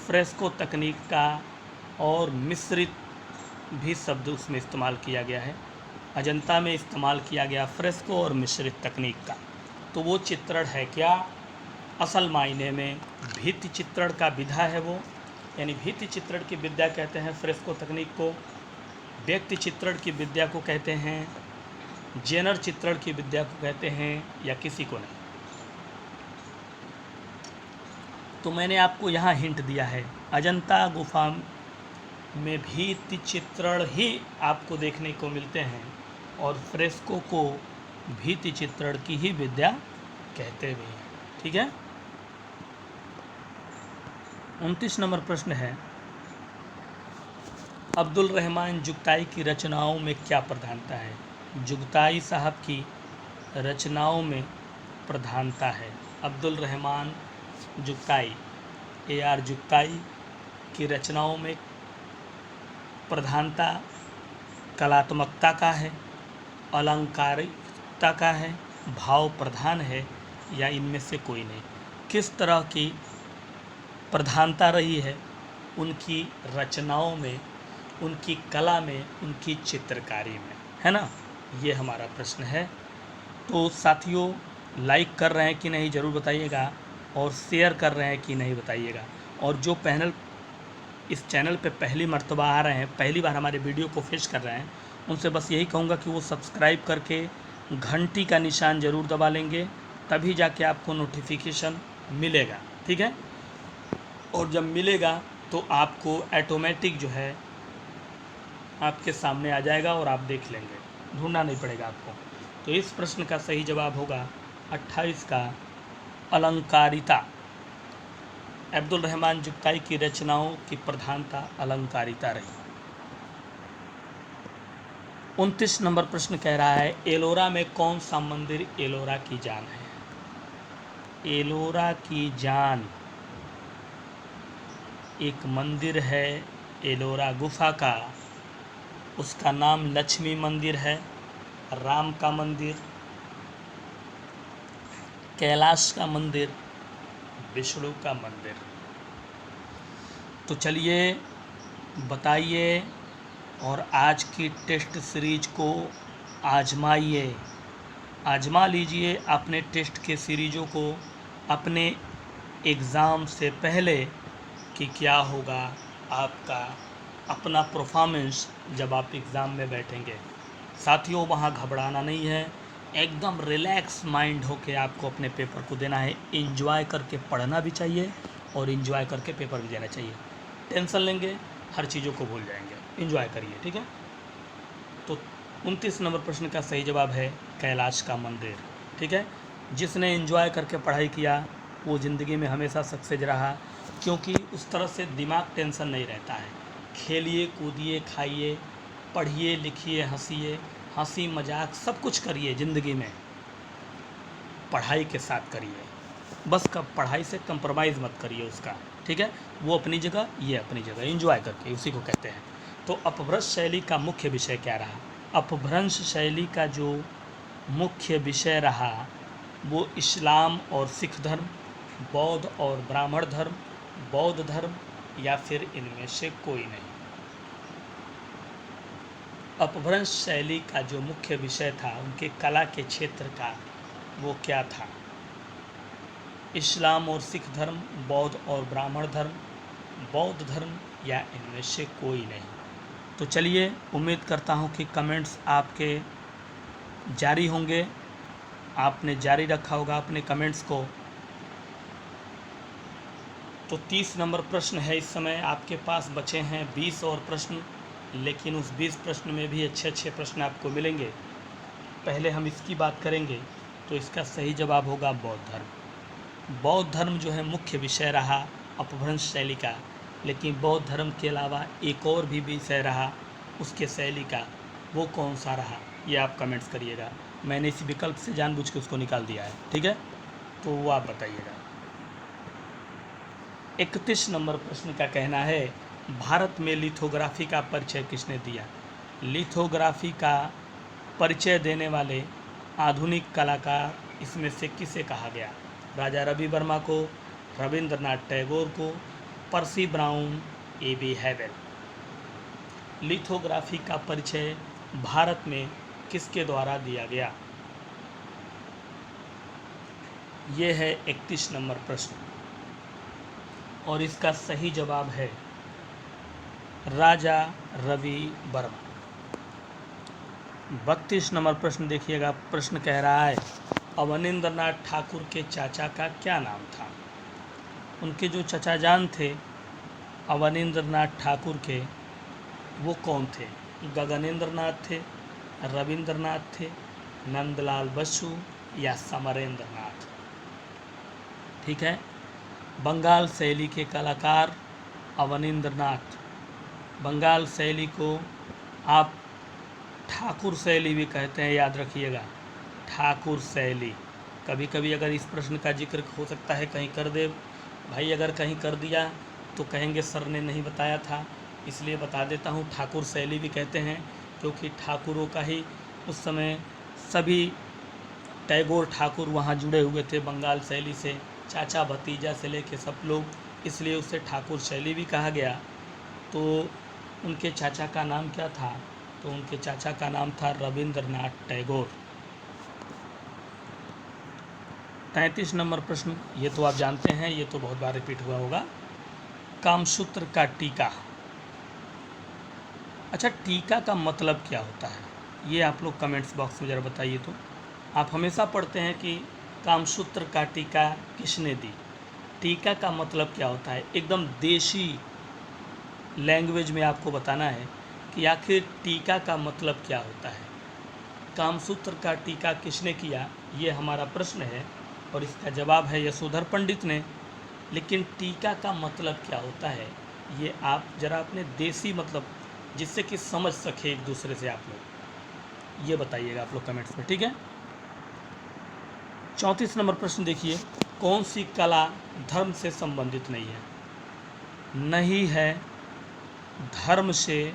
फ्रेस्को तकनीक का और मिश्रित भी शब्द उसमें इस्तेमाल किया गया है। अजंता में इस्तेमाल किया गया फ्रेस्को और मिश्रित तकनीक का। तो वो चित्रण है क्या? असल मायने में भित्ति चित्रण का विधा है वो, यानी भित्ति चित्रण की विद्या कहते हैं फ्रेस्को तकनीक को। व्यक्ति चित्रण की विद्या को कहते हैं, जेनर चित्रण की विद्या को कहते हैं, या किसी को नहीं। तो मैंने आपको यहाँ हिंट दिया है, अजंता गुफा में भित्ति चित्रण ही आपको देखने को मिलते हैं, और फ्रेस्को को भित्ति चित्रण की ही विद्या कहते भी हैं। ठीक है, 29 नंबर प्रश्न है, अब्दुल रहमान जुगताई की रचनाओं में क्या प्रधानता है? जुगताई साहब की रचनाओं में प्रधानता है। अब्दुल रहमान जुगताई, AR जुगताई की रचनाओं में प्रधानता कलात्मकता का है, अलंकारिकता का है, भाव प्रधान है, या इनमें से कोई नहीं? किस तरह की प्रधानता रही है उनकी रचनाओं में, उनकी कला में, उनकी चित्रकारी में, है ना? ये हमारा प्रश्न है। तो साथियों, लाइक कर रहे हैं कि नहीं ज़रूर बताइएगा, और शेयर कर रहे हैं कि नहीं बताइएगा। और जो इस चैनल पे पहली मर्तबा आ रहे हैं, पहली बार हमारे वीडियो को फेस कर रहे हैं, उनसे बस यही कहूँगा कि वो सब्सक्राइब करके घंटी का निशान ज़रूर दबा लेंगे, तभी जाके आपको नोटिफिकेशन मिलेगा। ठीक है, और जब मिलेगा तो आपको ऑटोमेटिक जो है आपके सामने आ जाएगा और आप देख लेंगे, ढूंढना नहीं पड़ेगा आपको। तो इस प्रश्न का सही जवाब होगा 28 का अलंकारिता। अब्दुल रहमान जुगताई की रचनाओं की प्रधानता अलंकारिता रही। 29 नंबर प्रश्न कह रहा है, एलोरा में कौन सा मंदिर एलोरा की जान है? एलोरा की जान एक मंदिर है एलोरा गुफा का, उसका नाम लक्ष्मी मंदिर है, राम का मंदिर, कैलाश का मंदिर, विष्णु का मंदिर। तो चलिए बताइए, और आज की टेस्ट सीरीज को आजमाइए, आजमा लीजिए अपने टेस्ट के सीरीज़ों को अपने एग्ज़ाम से पहले, कि क्या होगा आपका अपना परफॉर्मेंस जब आप एग्ज़ाम में बैठेंगे। साथियों, वहाँ घबराना नहीं है, एकदम रिलैक्स माइंड होके आपको अपने पेपर को देना है। एंजॉय करके पढ़ना भी चाहिए और एंजॉय करके पेपर भी देना चाहिए। टेंशन लेंगे हर चीज़ों को भूल जाएंगे। एंजॉय करिए, ठीक है। तो 29 नंबर प्रश्न का सही जवाब है कैलाश का मंदिर, ठीक है। जिसने एंजॉय करके पढ़ाई किया वो ज़िंदगी में हमेशा सक्सेस रहा, क्योंकि उस तरह से दिमाग टेंशन नहीं रहता है। खेलिए, कूदिए, खाइए, पढ़िए, लिखिए, हंसी मजाक सब कुछ करिए ज़िंदगी में, पढ़ाई के साथ करिए। बस कब पढ़ाई से कंप्रोमाइज़ मत करिए उसका, ठीक है, वो अपनी जगह, ये अपनी जगह, एंजॉय करके उसी को कहते हैं। तो अपभ्रंश शैली का मुख्य विषय क्या रहा? अपभ्रंश शैली का जो मुख्य विषय रहा वो इस्लाम और सिख धर्म, बौद्ध और ब्राह्मण धर्म, बौद्ध धर्म, या फिर इनमें से कोई नहीं। अपभ्रंश शैली का जो मुख्य विषय था उनके कला के क्षेत्र का, वो क्या था? इस्लाम और सिख धर्म, बौद्ध और ब्राह्मण धर्म, बौद्ध धर्म, या इनमें से कोई नहीं। तो चलिए, उम्मीद करता हूँ कि कमेंट्स आपके जारी होंगे, आपने जारी रखा होगा अपने कमेंट्स को। तो 30 नंबर प्रश्न है इस समय आपके पास, बचे हैं 20 और प्रश्न, लेकिन उस 20 प्रश्न में भी अच्छे अच्छे प्रश्न आपको मिलेंगे। पहले हम इसकी बात करेंगे, तो इसका सही जवाब होगा बौद्ध धर्म। बौद्ध धर्म जो है मुख्य विषय रहा अपभ्रंश शैली का, लेकिन बौद्ध धर्म के अलावा एक और भी विषय रहा उसके शैली का, वो कौन सा रहा ये आप कमेंट्स करिएगा। मैंने इस विकल्प से जानबूझ के उसको निकाल दिया है, ठीक है, तो वो आप बताइएगा। 31 नंबर प्रश्न का कहना है, भारत में लिथोग्राफी का परिचय किसने दिया? लिथोग्राफी का परिचय देने वाले आधुनिक कलाकार इसमें से किसे कहा गया? राजा रवि वर्मा को, रविंद्रनाथ टैगोर को, Percy Brown, A B. Havell. Lithography का परिचय भारत में किसके द्वारा दिया गया? ये है 31 नंबर प्रश्न, और इसका सही जवाब है राजा रवि वर्मा। 32 नंबर प्रश्न देखिएगा, प्रश्न कह रहा है, अवनींद्रनाथ ठाकुर के चाचा का क्या नाम था? उनके जो चचा जान थे अवनींद्रनाथ ठाकुर के, वो कौन थे? गगनेंद्रनाथ थे, रविंद्रनाथ थे, नंदलाल बसु, या समरेंद्रनाथ? ठीक है, बंगाल शैली के कलाकार अवनींद्रनाथ। बंगाल शैली को आप ठाकुर शैली भी कहते हैं, याद रखिएगा, ठाकुर शैली। कभी कभी अगर इस प्रश्न का जिक्र हो सकता है कहीं कर दे भाई, अगर कहीं कर दिया तो कहेंगे सर ने नहीं बताया था, इसलिए बता देता हूँ, ठाकुर शैली भी कहते हैं, क्योंकि ठाकुरों का ही उस समय सभी टैगोर ठाकुर वहाँ जुड़े हुए थे बंगाल शैली से, चाचा भतीजा से लेके सब लोग, इसलिए उसे ठाकुर शैली भी कहा गया। तो उनके चाचा का नाम क्या था? तो उनके चाचा का नाम था रविंद्रनाथ टैगोर। 33 नंबर प्रश्न, ये तो आप जानते हैं, ये तो बहुत बार रिपीट हुआ होगा, कामसूत्र का टीका। अच्छा, टीका का मतलब क्या होता है? ये आप लोग कमेंट्स बॉक्स में ज़रा बताइए। तो आप हमेशा पढ़ते हैं कि कामसूत्र का टीका किसने दी। टीका का मतलब क्या होता है? एकदम देसी लैंग्वेज में आपको बताना है कि आखिर टीका का मतलब क्या होता है। कामसूत्र का टीका किसने किया, ये हमारा प्रश्न है, और इसका जवाब है यशोधर पंडित ने। लेकिन टीका का मतलब क्या होता है, ये आप ज़रा अपने देसी मतलब, जिससे कि समझ सके एक दूसरे से आप लोग, ये बताइएगा आप लोग कमेंट्स में, ठीक है। 34 नंबर प्रश्न देखिए, कौन सी कला धर्म से संबंधित नहीं है? नहीं है धर्म से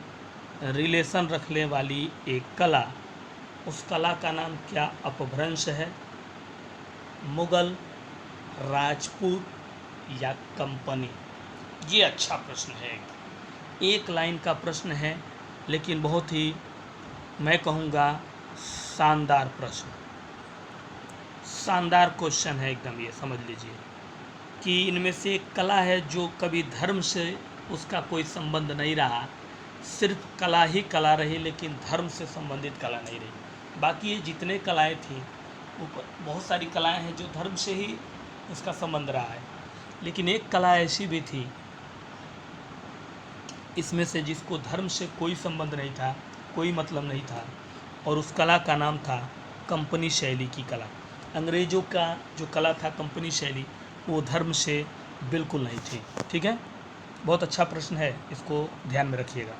रिलेशन रखने वाली एक कला, उस कला का नाम क्या अपभ्रंश है, मुगल, राजपूत, या कंपनी? ये अच्छा प्रश्न है, एक लाइन का प्रश्न है, लेकिन बहुत ही, मैं कहूँगा, शानदार प्रश्न, शानदार क्वेश्चन है एकदम। ये समझ लीजिए कि इनमें से एक कला है जो कभी धर्म से उसका कोई संबंध नहीं रहा, सिर्फ कला ही कला रही, लेकिन धर्म से संबंधित कला नहीं रही। बाकी ये जितने कलाएं थी, वो बहुत सारी कलाएं हैं जो धर्म से ही उसका संबंध रहा है, लेकिन एक कला ऐसी भी थी इसमें से जिसको धर्म से कोई संबंध नहीं था, कोई मतलब नहीं था, और उस कला का नाम था कंपनी शैली की कला। अंग्रेज़ों का जो कला था कंपनी शैली, वो धर्म से बिल्कुल नहीं थी, ठीक है। बहुत अच्छा प्रश्न है, इसको ध्यान में रखिएगा।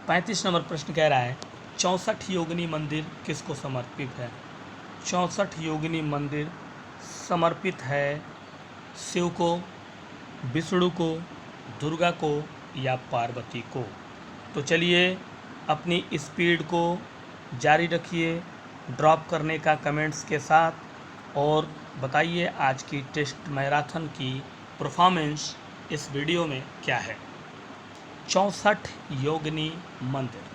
35 नंबर प्रश्न कह रहा है, 64 योगिनी मंदिर किसको समर्पित है? 64 योगिनी मंदिर समर्पित है शिव को, विष्णु को, दुर्गा को या पार्वती को? तो चलिए अपनी स्पीड को जारी रखिए ड्रॉप करने का कमेंट्स के साथ, और बताइए आज की टेस्ट मैराथन की परफॉर्मेंस इस वीडियो में क्या है। 64 योगिनी मंदिर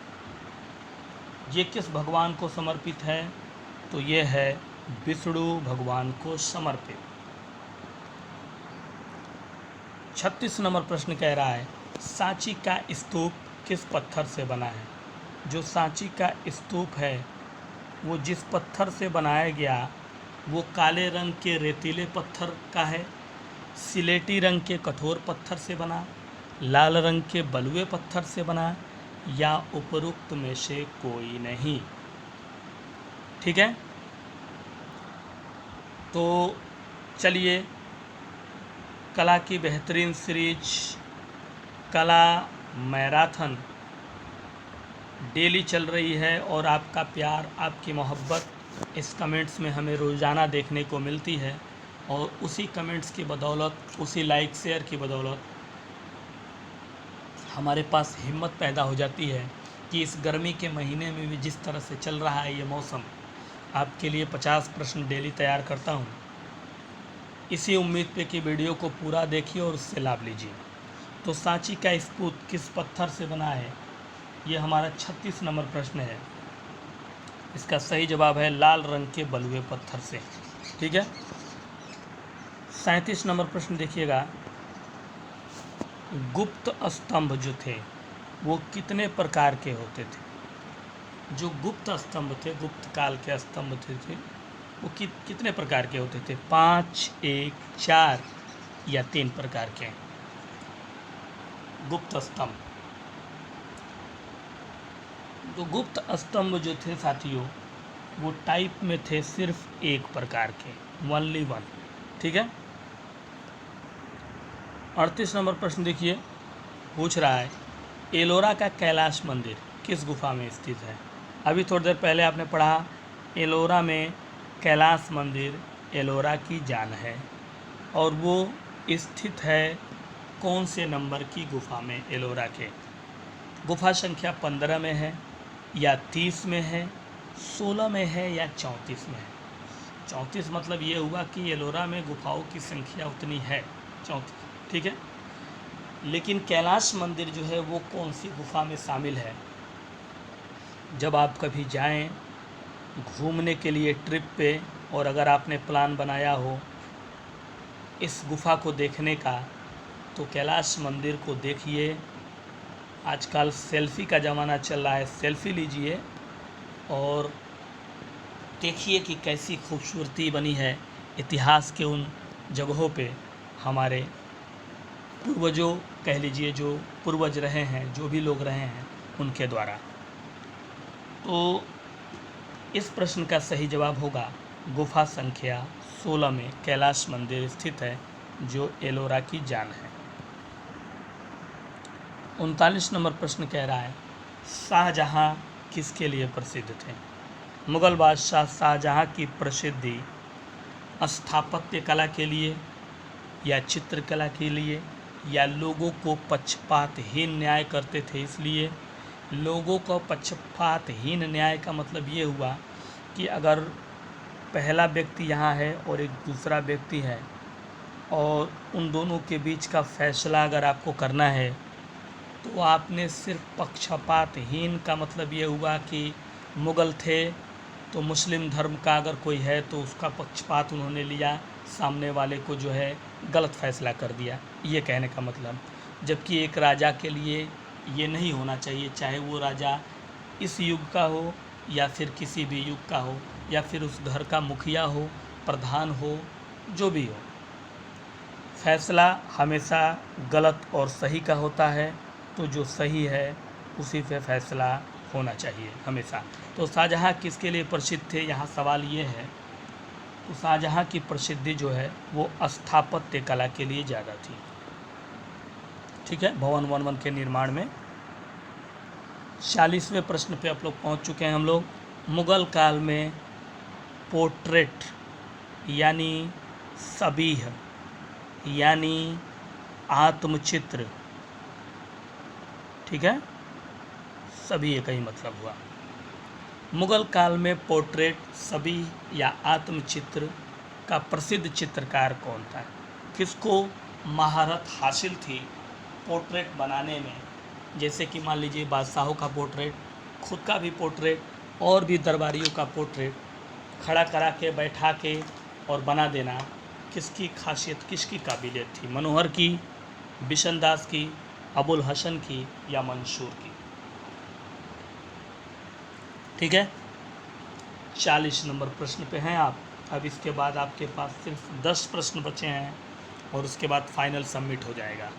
ये किस भगवान को समर्पित है? तो ये है विष्णु भगवान को समर्पित। 36 नंबर प्रश्न कह रहा है सांची का स्तूप किस पत्थर से बना है? जो सांची का स्तूप है वो जिस पत्थर से बनाया गया वो काले रंग के रेतीले पत्थर का है, सिलेटी रंग के कठोर पत्थर से बना, लाल रंग के बलुए पत्थर से बना, या उपरोक्त में से कोई नहीं। ठीक है, तो चलिए कला की बेहतरीन सीरीज कला मैराथन डेली चल रही है, और आपका प्यार, आपकी मोहब्बत इस कमेंट्स में हमें रोज़ाना देखने को मिलती है, और उसी कमेंट्स की बदौलत, उसी लाइक शेयर की बदौलत हमारे पास हिम्मत पैदा हो जाती है कि इस गर्मी के महीने में भी जिस तरह से चल रहा है ये मौसम, आपके लिए 50 प्रश्न डेली तैयार करता हूँ। इसी उम्मीद पे कि वीडियो को पूरा देखिए और उससे लाभ लीजिए। तो सांची का स्तूप किस पत्थर से बना है? ये हमारा 36 नंबर प्रश्न है। इसका सही जवाब है लाल रंग के बलुए पत्थर से। ठीक है, 37 नंबर प्रश्न देखिएगा, गुप्त स्तंभ जो थे वो कितने प्रकार के होते थे? जो गुप्त स्तंभ थे, गुप्त काल के स्तंभ थे वो कितने प्रकार के होते थे? 5, 1, 4 या 3 प्रकार के गुप्त स्तंभ। तो गुप्त स्तंभ जो थे साथियों वो टाइप में थे सिर्फ एक प्रकार के, ओनली वन। ठीक है, 38 नंबर प्रश्न देखिए, पूछ रहा है एलोरा का कैलाश मंदिर किस गुफा में स्थित है? अभी थोड़ी देर पहले आपने पढ़ा एलोरा में कैलाश मंदिर एलोरा की जान है, और वो स्थित है कौन से नंबर की गुफा में? एलोरा के गुफा संख्या 15 में है, या 30 में है, 16 में है, या 34 में है? 34 मतलब ये हुआ कि एलोरा में गुफाओं की संख्या उतनी है, 34। ठीक है, लेकिन कैलाश मंदिर जो है वो कौन सी गुफा में शामिल है? जब आप कभी जाएं घूमने के लिए ट्रिप पे, और अगर आपने प्लान बनाया हो इस गुफा को देखने का, तो कैलाश मंदिर को देखिए। आजकल सेल्फ़ी का ज़माना चल रहा है, सेल्फ़ी लीजिए और देखिए कि कैसी खूबसूरती बनी है इतिहास के उन जगहों पे हमारे पूर्वजों, कह लीजिए जो पूर्वज रहे हैं, जो भी लोग रहे हैं उनके द्वारा। तो इस प्रश्न का सही जवाब होगा गुफा संख्या 16 में कैलाश मंदिर स्थित है, जो एलोरा की जान है। 39 नंबर प्रश्न कह रहा है शाहजहाँ किसके लिए प्रसिद्ध थे? मुग़ल बादशाह शाहजहाँ की प्रसिद्धि स्थापत्य कला के लिए, या चित्रकला के लिए, या लोगों को पक्षपातहीन न्याय करते थे इसलिए? लोगों को पक्षपातहीन न्याय का मतलब ये हुआ कि अगर पहला व्यक्ति यहाँ है और एक दूसरा व्यक्ति है, और उन दोनों के बीच का फैसला अगर आपको करना है, तो आपने सिर्फ पक्षपातहीन का मतलब ये हुआ कि मुग़ल थे तो मुस्लिम धर्म का अगर कोई है तो उसका पक्षपात उन्होंने लिया, सामने वाले को जो है गलत फैसला कर दिया, ये कहने का मतलब। जबकि एक राजा के लिए ये नहीं होना चाहिए, चाहे वो राजा इस युग का हो या फिर किसी भी युग का हो, या फिर उस घर का मुखिया हो, प्रधान हो, जो भी हो, फैसला हमेशा गलत और सही का होता है। तो जो सही है उसी पे फैसला होना चाहिए हमेशा। तो शाहजहाँ किसके लिए प्रसिद्ध थे, यहाँ सवाल ये है। तो शाहजहाँ की प्रसिद्धि जो है वो स्थापत्य कला के लिए ज़्यादा थी। ठीक है, भवन वन के निर्माण में। 40वें प्रश्न पे आप लोग पहुँच चुके हैं हम लोग। मुग़ल काल में पोर्ट्रेट यानी शबीह यानी आत्मचित्र। ठीक है, सभी एक ही मतलब हुआ। मुगल काल में पोर्ट्रेट छवि या आत्मचित्र का प्रसिद्ध चित्रकार कौन था? किसको महारत हासिल थी पोर्ट्रेट बनाने में? जैसे कि मान लीजिए बादशाहों का पोर्ट्रेट, खुद का भी पोर्ट्रेट और भी दरबारियों का पोर्ट्रेट खड़ा करा के बैठा के और बना देना, किसकी खासियत, किसकी काबिलियत थी? मनोहर की, बिशनदास की, अबुल हसन की या मंसूर की? ठीक है, 40 नंबर प्रश्न पे हैं आप। अब इसके बाद आपके पास सिर्फ 10 प्रश्न बचे हैं और उसके बाद फाइनल सबमिट हो जाएगा।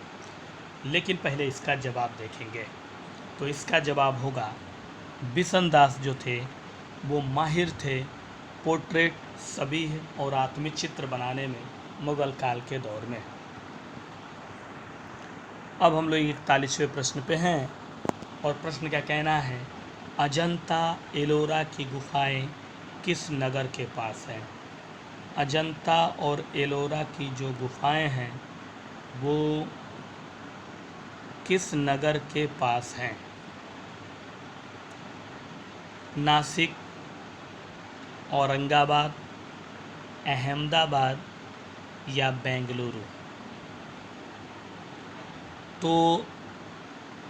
लेकिन पहले इसका जवाब देखेंगे। तो इसका जवाब होगा, बिशनदास जो थे वो माहिर थे पोर्ट्रेट, छवि और आत्मचित्र बनाने में मुगल काल के दौर में। अब हम लोग 41वें प्रश्न पे हैं और प्रश्न क्या कहना है? अजंता एलोरा की गुफाएं किस नगर के पास हैं? अजंता और एलोरा की जो गुफाएं हैं वो किस नगर के पास हैं? नासिक, औरंगाबाद, अहमदाबाद या बेंगलुरु? तो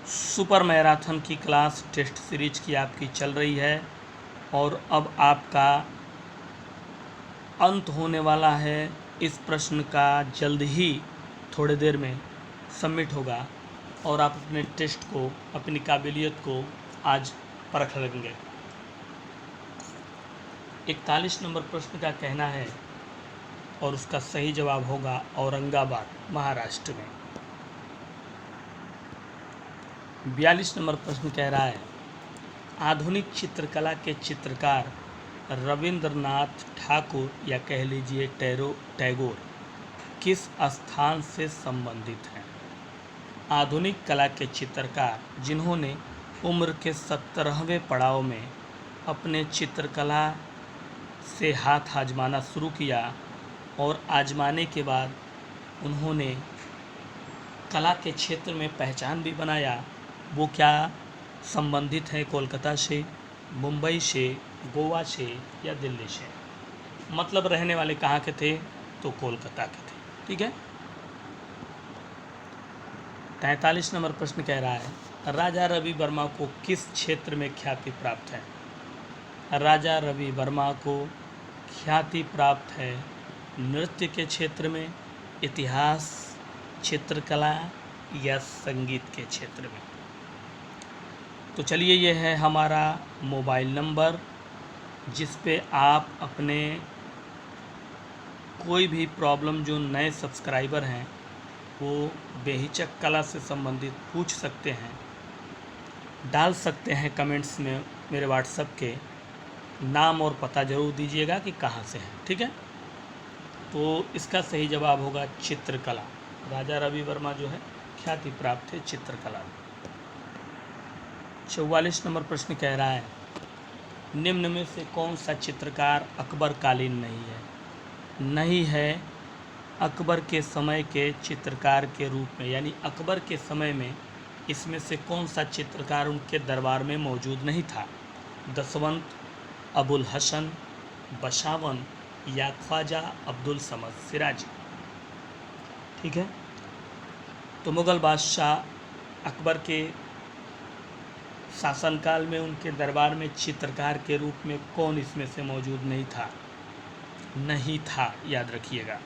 सुपर मैराथन की क्लास टेस्ट सीरीज की आपकी चल रही है और अब आपका अंत होने वाला है। इस प्रश्न का जल्द ही थोड़ी देर में सबमिट होगा और आप अपने टेस्ट को, अपनी काबिलियत को आज परख लेंगे। 41 नंबर प्रश्न का कहना है और उसका सही जवाब होगा औरंगाबाद, महाराष्ट्र में। 42 नंबर प्रश्न कह रहा है, आधुनिक चित्रकला के चित्रकार रविंद्रनाथ ठाकुर या कह लीजिए टैगोर किस स्थान से संबंधित हैं? आधुनिक कला के चित्रकार जिन्होंने उम्र के 17वें पड़ाव में अपने चित्रकला से हाथ आजमाना शुरू किया और आजमाने के बाद उन्होंने कला के क्षेत्र में पहचान भी बनाया, वो क्या संबंधित है कोलकाता से, मुंबई से, गोवा से या दिल्ली से? मतलब रहने वाले कहाँ के थे? तो कोलकाता के थे। ठीक है। 43 नंबर प्रश्न कह रहा है, राजा रवि वर्मा को किस क्षेत्र में ख्याति प्राप्त है? राजा रवि वर्मा को ख्याति प्राप्त है नृत्य के क्षेत्र में, इतिहास, चित्रकला या संगीत के क्षेत्र में? तो चलिए, ये है हमारा मोबाइल नंबर जिस पे आप अपने कोई भी प्रॉब्लम, जो नए सब्सक्राइबर हैं वो बेहिचक कला से संबंधित पूछ सकते हैं, डाल सकते हैं कमेंट्स में। मेरे व्हाट्सएप के नाम और पता ज़रूर दीजिएगा कि कहाँ से हैं। ठीक है। तो इसका सही जवाब होगा चित्रकला। राजा रवि वर्मा जो है ख्याति प्राप्त है चित्रकला में। 44 नंबर प्रश्न कह रहा है, निम्न में से कौन सा चित्रकार अकबर कालीन नहीं है अकबर के समय के चित्रकार के रूप में? यानी अकबर के समय में इसमें से कौन सा चित्रकार उनके दरबार में मौजूद नहीं था? दसवंत, अबुल हसन, बशावन या ख्वाजा अब्दुल समद सिराजी? ठीक है। तो मुग़ल बादशाह अकबर के शासनकाल में उनके दरबार में चित्रकार के रूप में कौन इसमें से मौजूद नहीं था, याद रखिएगा।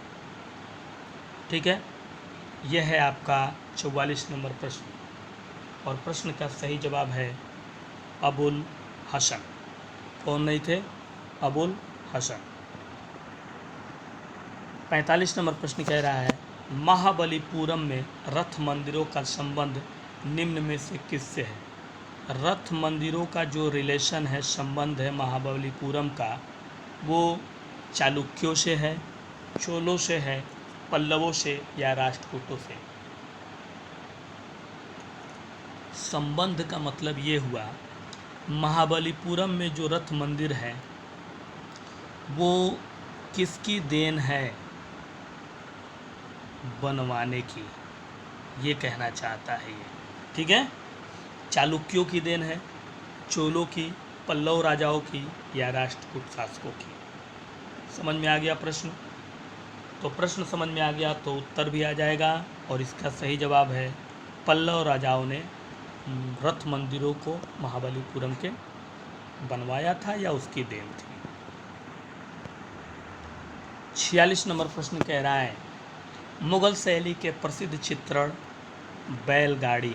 ठीक है। यह है आपका 44 नंबर प्रश्न और प्रश्न का सही जवाब है अबुल हसन। कौन नहीं थे? अबुल हसन। 45 नंबर प्रश्न कह रहा है, महाबलीपुरम में रथ मंदिरों का संबंध निम्न में से किससे है? रथ मंदिरों का जो रिलेशन है, संबंध है महाबलीपुरम का, वो चालुक्यों से है, चोलों से है, पल्लवों से या राष्ट्रकूटों से? संबंध का मतलब ये हुआ, महाबलीपुरम में जो रथ मंदिर है वो किसकी देन है? बनवाने की, ये कहना चाहता है ये। ठीक है, चालुक्यों की देन है, चोलों की, पल्लव राजाओं की या राष्ट्रकूट शासकों की। समझ में आ गया प्रश्न? तो प्रश्न समझ में आ गया तो उत्तर भी आ जाएगा, और इसका सही जवाब है पल्लव राजाओं ने रथ मंदिरों को महाबलीपुरम के बनवाया था या उसकी देन थी। 46 नंबर प्रश्न कह रहा है मुगल शैली के प्रसिद्ध चित्रण बैलगाड़ी।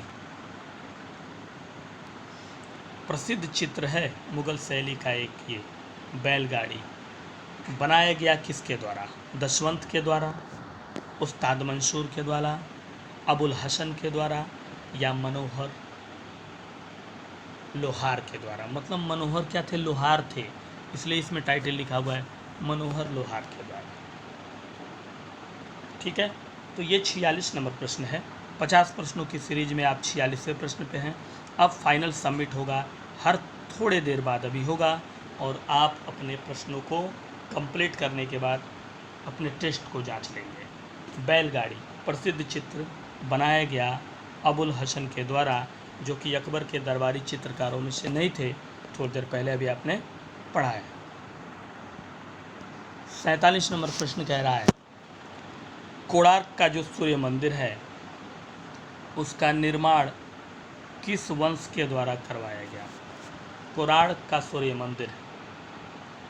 प्रसिद्ध चित्र है मुगल शैली का एक ये बैलगाड़ी। बनाया गया किसके द्वारा? दशवंत के द्वारा, उस्ताद मंसूर के द्वारा, अबुल हसन के द्वारा या मनोहर लोहार के द्वारा। मतलब मनोहर क्या थे? लोहार थे, इसलिए इसमें टाइटल लिखा हुआ है मनोहर लोहार के द्वारा। ठीक है, तो ये 46 नंबर प्रश्न है। 50 प्रश्नों की सीरीज में आप 46वें प्रश्न पे हैं। अब फाइनल सबमिट होगा, हर थोड़े देर बाद अभी होगा, और आप अपने प्रश्नों को कंप्लीट करने के बाद अपने टेस्ट को जांच लेंगे। बैलगाड़ी प्रसिद्ध चित्र बनाया गया अबुल हसन के द्वारा, जो कि अकबर के दरबारी चित्रकारों में से नहीं थे, थोड़ी देर पहले अभी आपने पढ़ा है। 47 नंबर प्रश्न कह रहा है कोणार्क का जो सूर्य मंदिर है उसका निर्माण किस वंश के द्वारा करवाया गया? कोणार्क का सूर्य मंदिर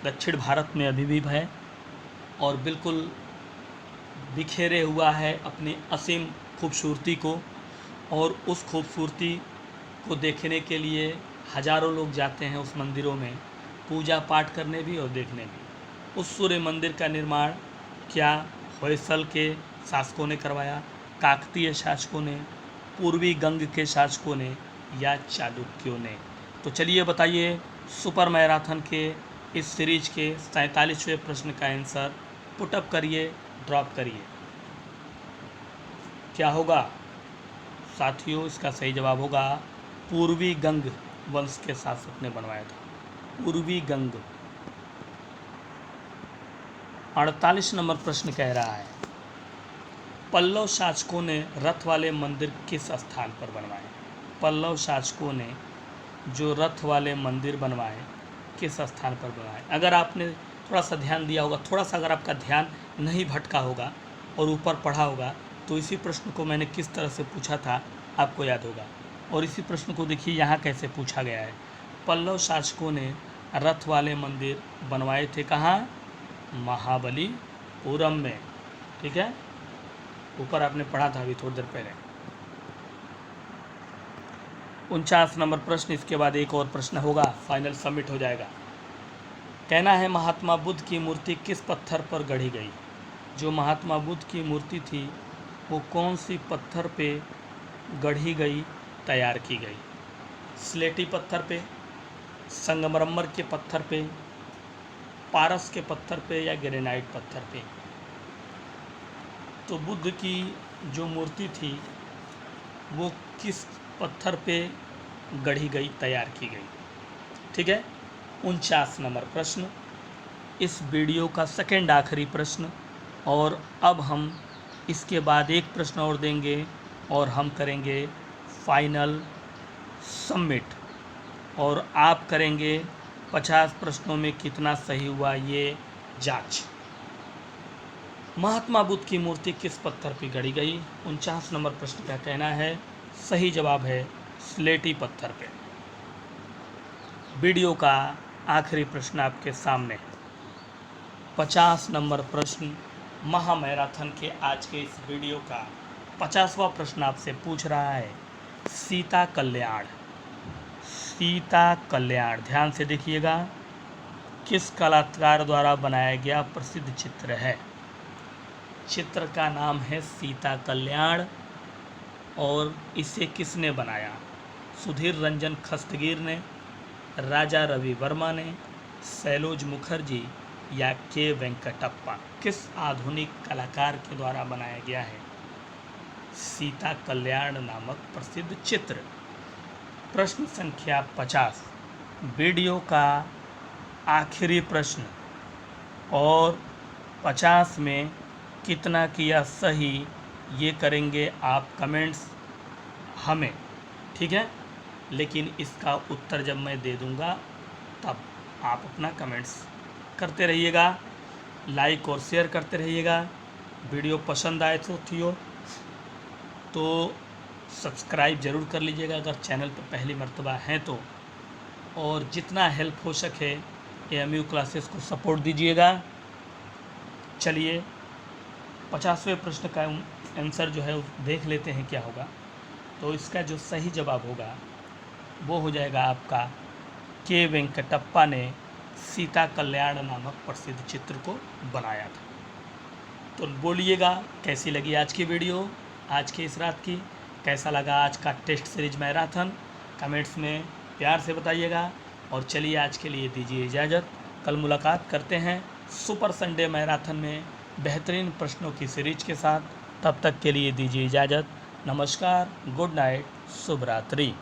दक्षिण भारत में अभी भी है और बिल्कुल बिखेरे हुआ है अपनी असीम खूबसूरती को, और उस खूबसूरती को देखने के लिए हजारों लोग जाते हैं उस मंदिरों में, पूजा पाठ करने भी और देखने भी। उस सूर्य मंदिर का निर्माण क्या होयसल के शासकों ने करवाया, काकतीय शासकों ने, पूर्वी गंग के शासकों ने या चालुक्यों ने? तो चलिए बताइए, सुपर मैराथन के इस सीरीज के 47वें प्रश्न का आंसर पुटअप करिए, ड्रॉप करिए। क्या होगा साथियों? इसका सही जवाब होगा पूर्वी गंग वंश के शासक ने बनवाया था, पूर्वी गंग। 48 नंबर प्रश्न कह रहा है पल्लव शासकों ने रथ वाले मंदिर किस स्थान पर बनवाए? पल्लव शासकों ने जो रथ वाले मंदिर बनवाए किस स्थान पर बनवाए? अगर आपने थोड़ा सा ध्यान दिया होगा, थोड़ा सा अगर आपका ध्यान नहीं भटका होगा और ऊपर पढ़ा होगा, तो इसी प्रश्न को मैंने किस तरह से पूछा था आपको याद होगा। और इसी प्रश्न को देखिए यहाँ कैसे पूछा गया है। पल्लव शासकों ने रथ वाले मंदिर बनवाए थे कहाँ? महाबलीपुरम में। ठीक है, ऊपर आपने पढ़ा था अभी थोड़ी देर पहले। 49 नंबर प्रश्न, इसके बाद एक और प्रश्न होगा, फाइनल सबमिट हो जाएगा। कहना है महात्मा बुद्ध की मूर्ति किस पत्थर पर गढ़ी गई? जो महात्मा बुद्ध की मूर्ति थी वो कौन सी पत्थर पे गढ़ी गई, तैयार की गई? स्लेटी पत्थर पे, संगमरमर के पत्थर पे, पारस के पत्थर पे या ग्रेनाइट पत्थर पे? तो बुद्ध की जो मूर्ति थी वो किस पत्थर पे गढ़ी गई, तैयार की गई? ठीक है, 49 नंबर प्रश्न, इस वीडियो का सेकंड आखिरी प्रश्न, और अब हम इसके बाद एक प्रश्न और देंगे और हम करेंगे फाइनल सबमिट, और आप करेंगे 50 प्रश्नों में कितना सही हुआ ये जांच। महात्मा बुद्ध की मूर्ति किस पत्थर पर गढ़ी गई? 49 नंबर प्रश्न का कहना है सही जवाब है स्लेटी पत्थर पे। वीडियो का आखिरी प्रश्न आपके सामने, 50 नंबर प्रश्न, महामैराथन के आज के इस वीडियो का 50वां प्रश्न आपसे पूछ रहा है सीता कल्याण। सीता कल्याण ध्यान से देखिएगा, किस कलाकार द्वारा बनाया गया प्रसिद्ध चित्र है? चित्र का नाम है सीता कल्याण, और इसे किसने बनाया? सुधीर रंजन खस्तगीर ने, राजा रवि वर्मा ने, सैलोज मुखर्जी या के वेंकटप्पा? किस आधुनिक कलाकार के द्वारा बनाया गया है सीता कल्याण नामक प्रसिद्ध चित्र? प्रश्न संख्या 50, वीडियो का आखिरी प्रश्न, और 50 में कितना किया सही ये करेंगे आप कमेंट्स हमें, ठीक है। लेकिन इसका उत्तर जब मैं दे दूँगा तब आप अपना कमेंट्स करते रहिएगा, लाइक और शेयर करते रहिएगा। वीडियो पसंद आए तो सब्सक्राइब ज़रूर कर लीजिएगा अगर चैनल पर पहली मर्तबा हैं तो, और जितना हेल्प हो सके AMU क्लासेस को सपोर्ट दीजिएगा। चलिए 50वें प्रश्न का आंसर जो है देख लेते हैं क्या होगा। तो इसका जो सही जवाब होगा वो हो जाएगा आपका के वेंकटप्पा ने सीता कल्याण नामक प्रसिद्ध चित्र को बनाया था। तो बोलिएगा कैसी लगी आज की वीडियो, आज की इस रात की, कैसा लगा आज का टेस्ट सीरीज मैराथन, कमेंट्स में प्यार से बताइएगा। और चलिए आज के लिए दीजिए इजाज़त, कल मुलाकात करते हैं सुपर संडे मैराथन में बेहतरीन प्रश्नों की सीरीज के साथ। तब तक के लिए दीजिए इजाज़त, नमस्कार, गुड नाइट, शुभ रात्रि।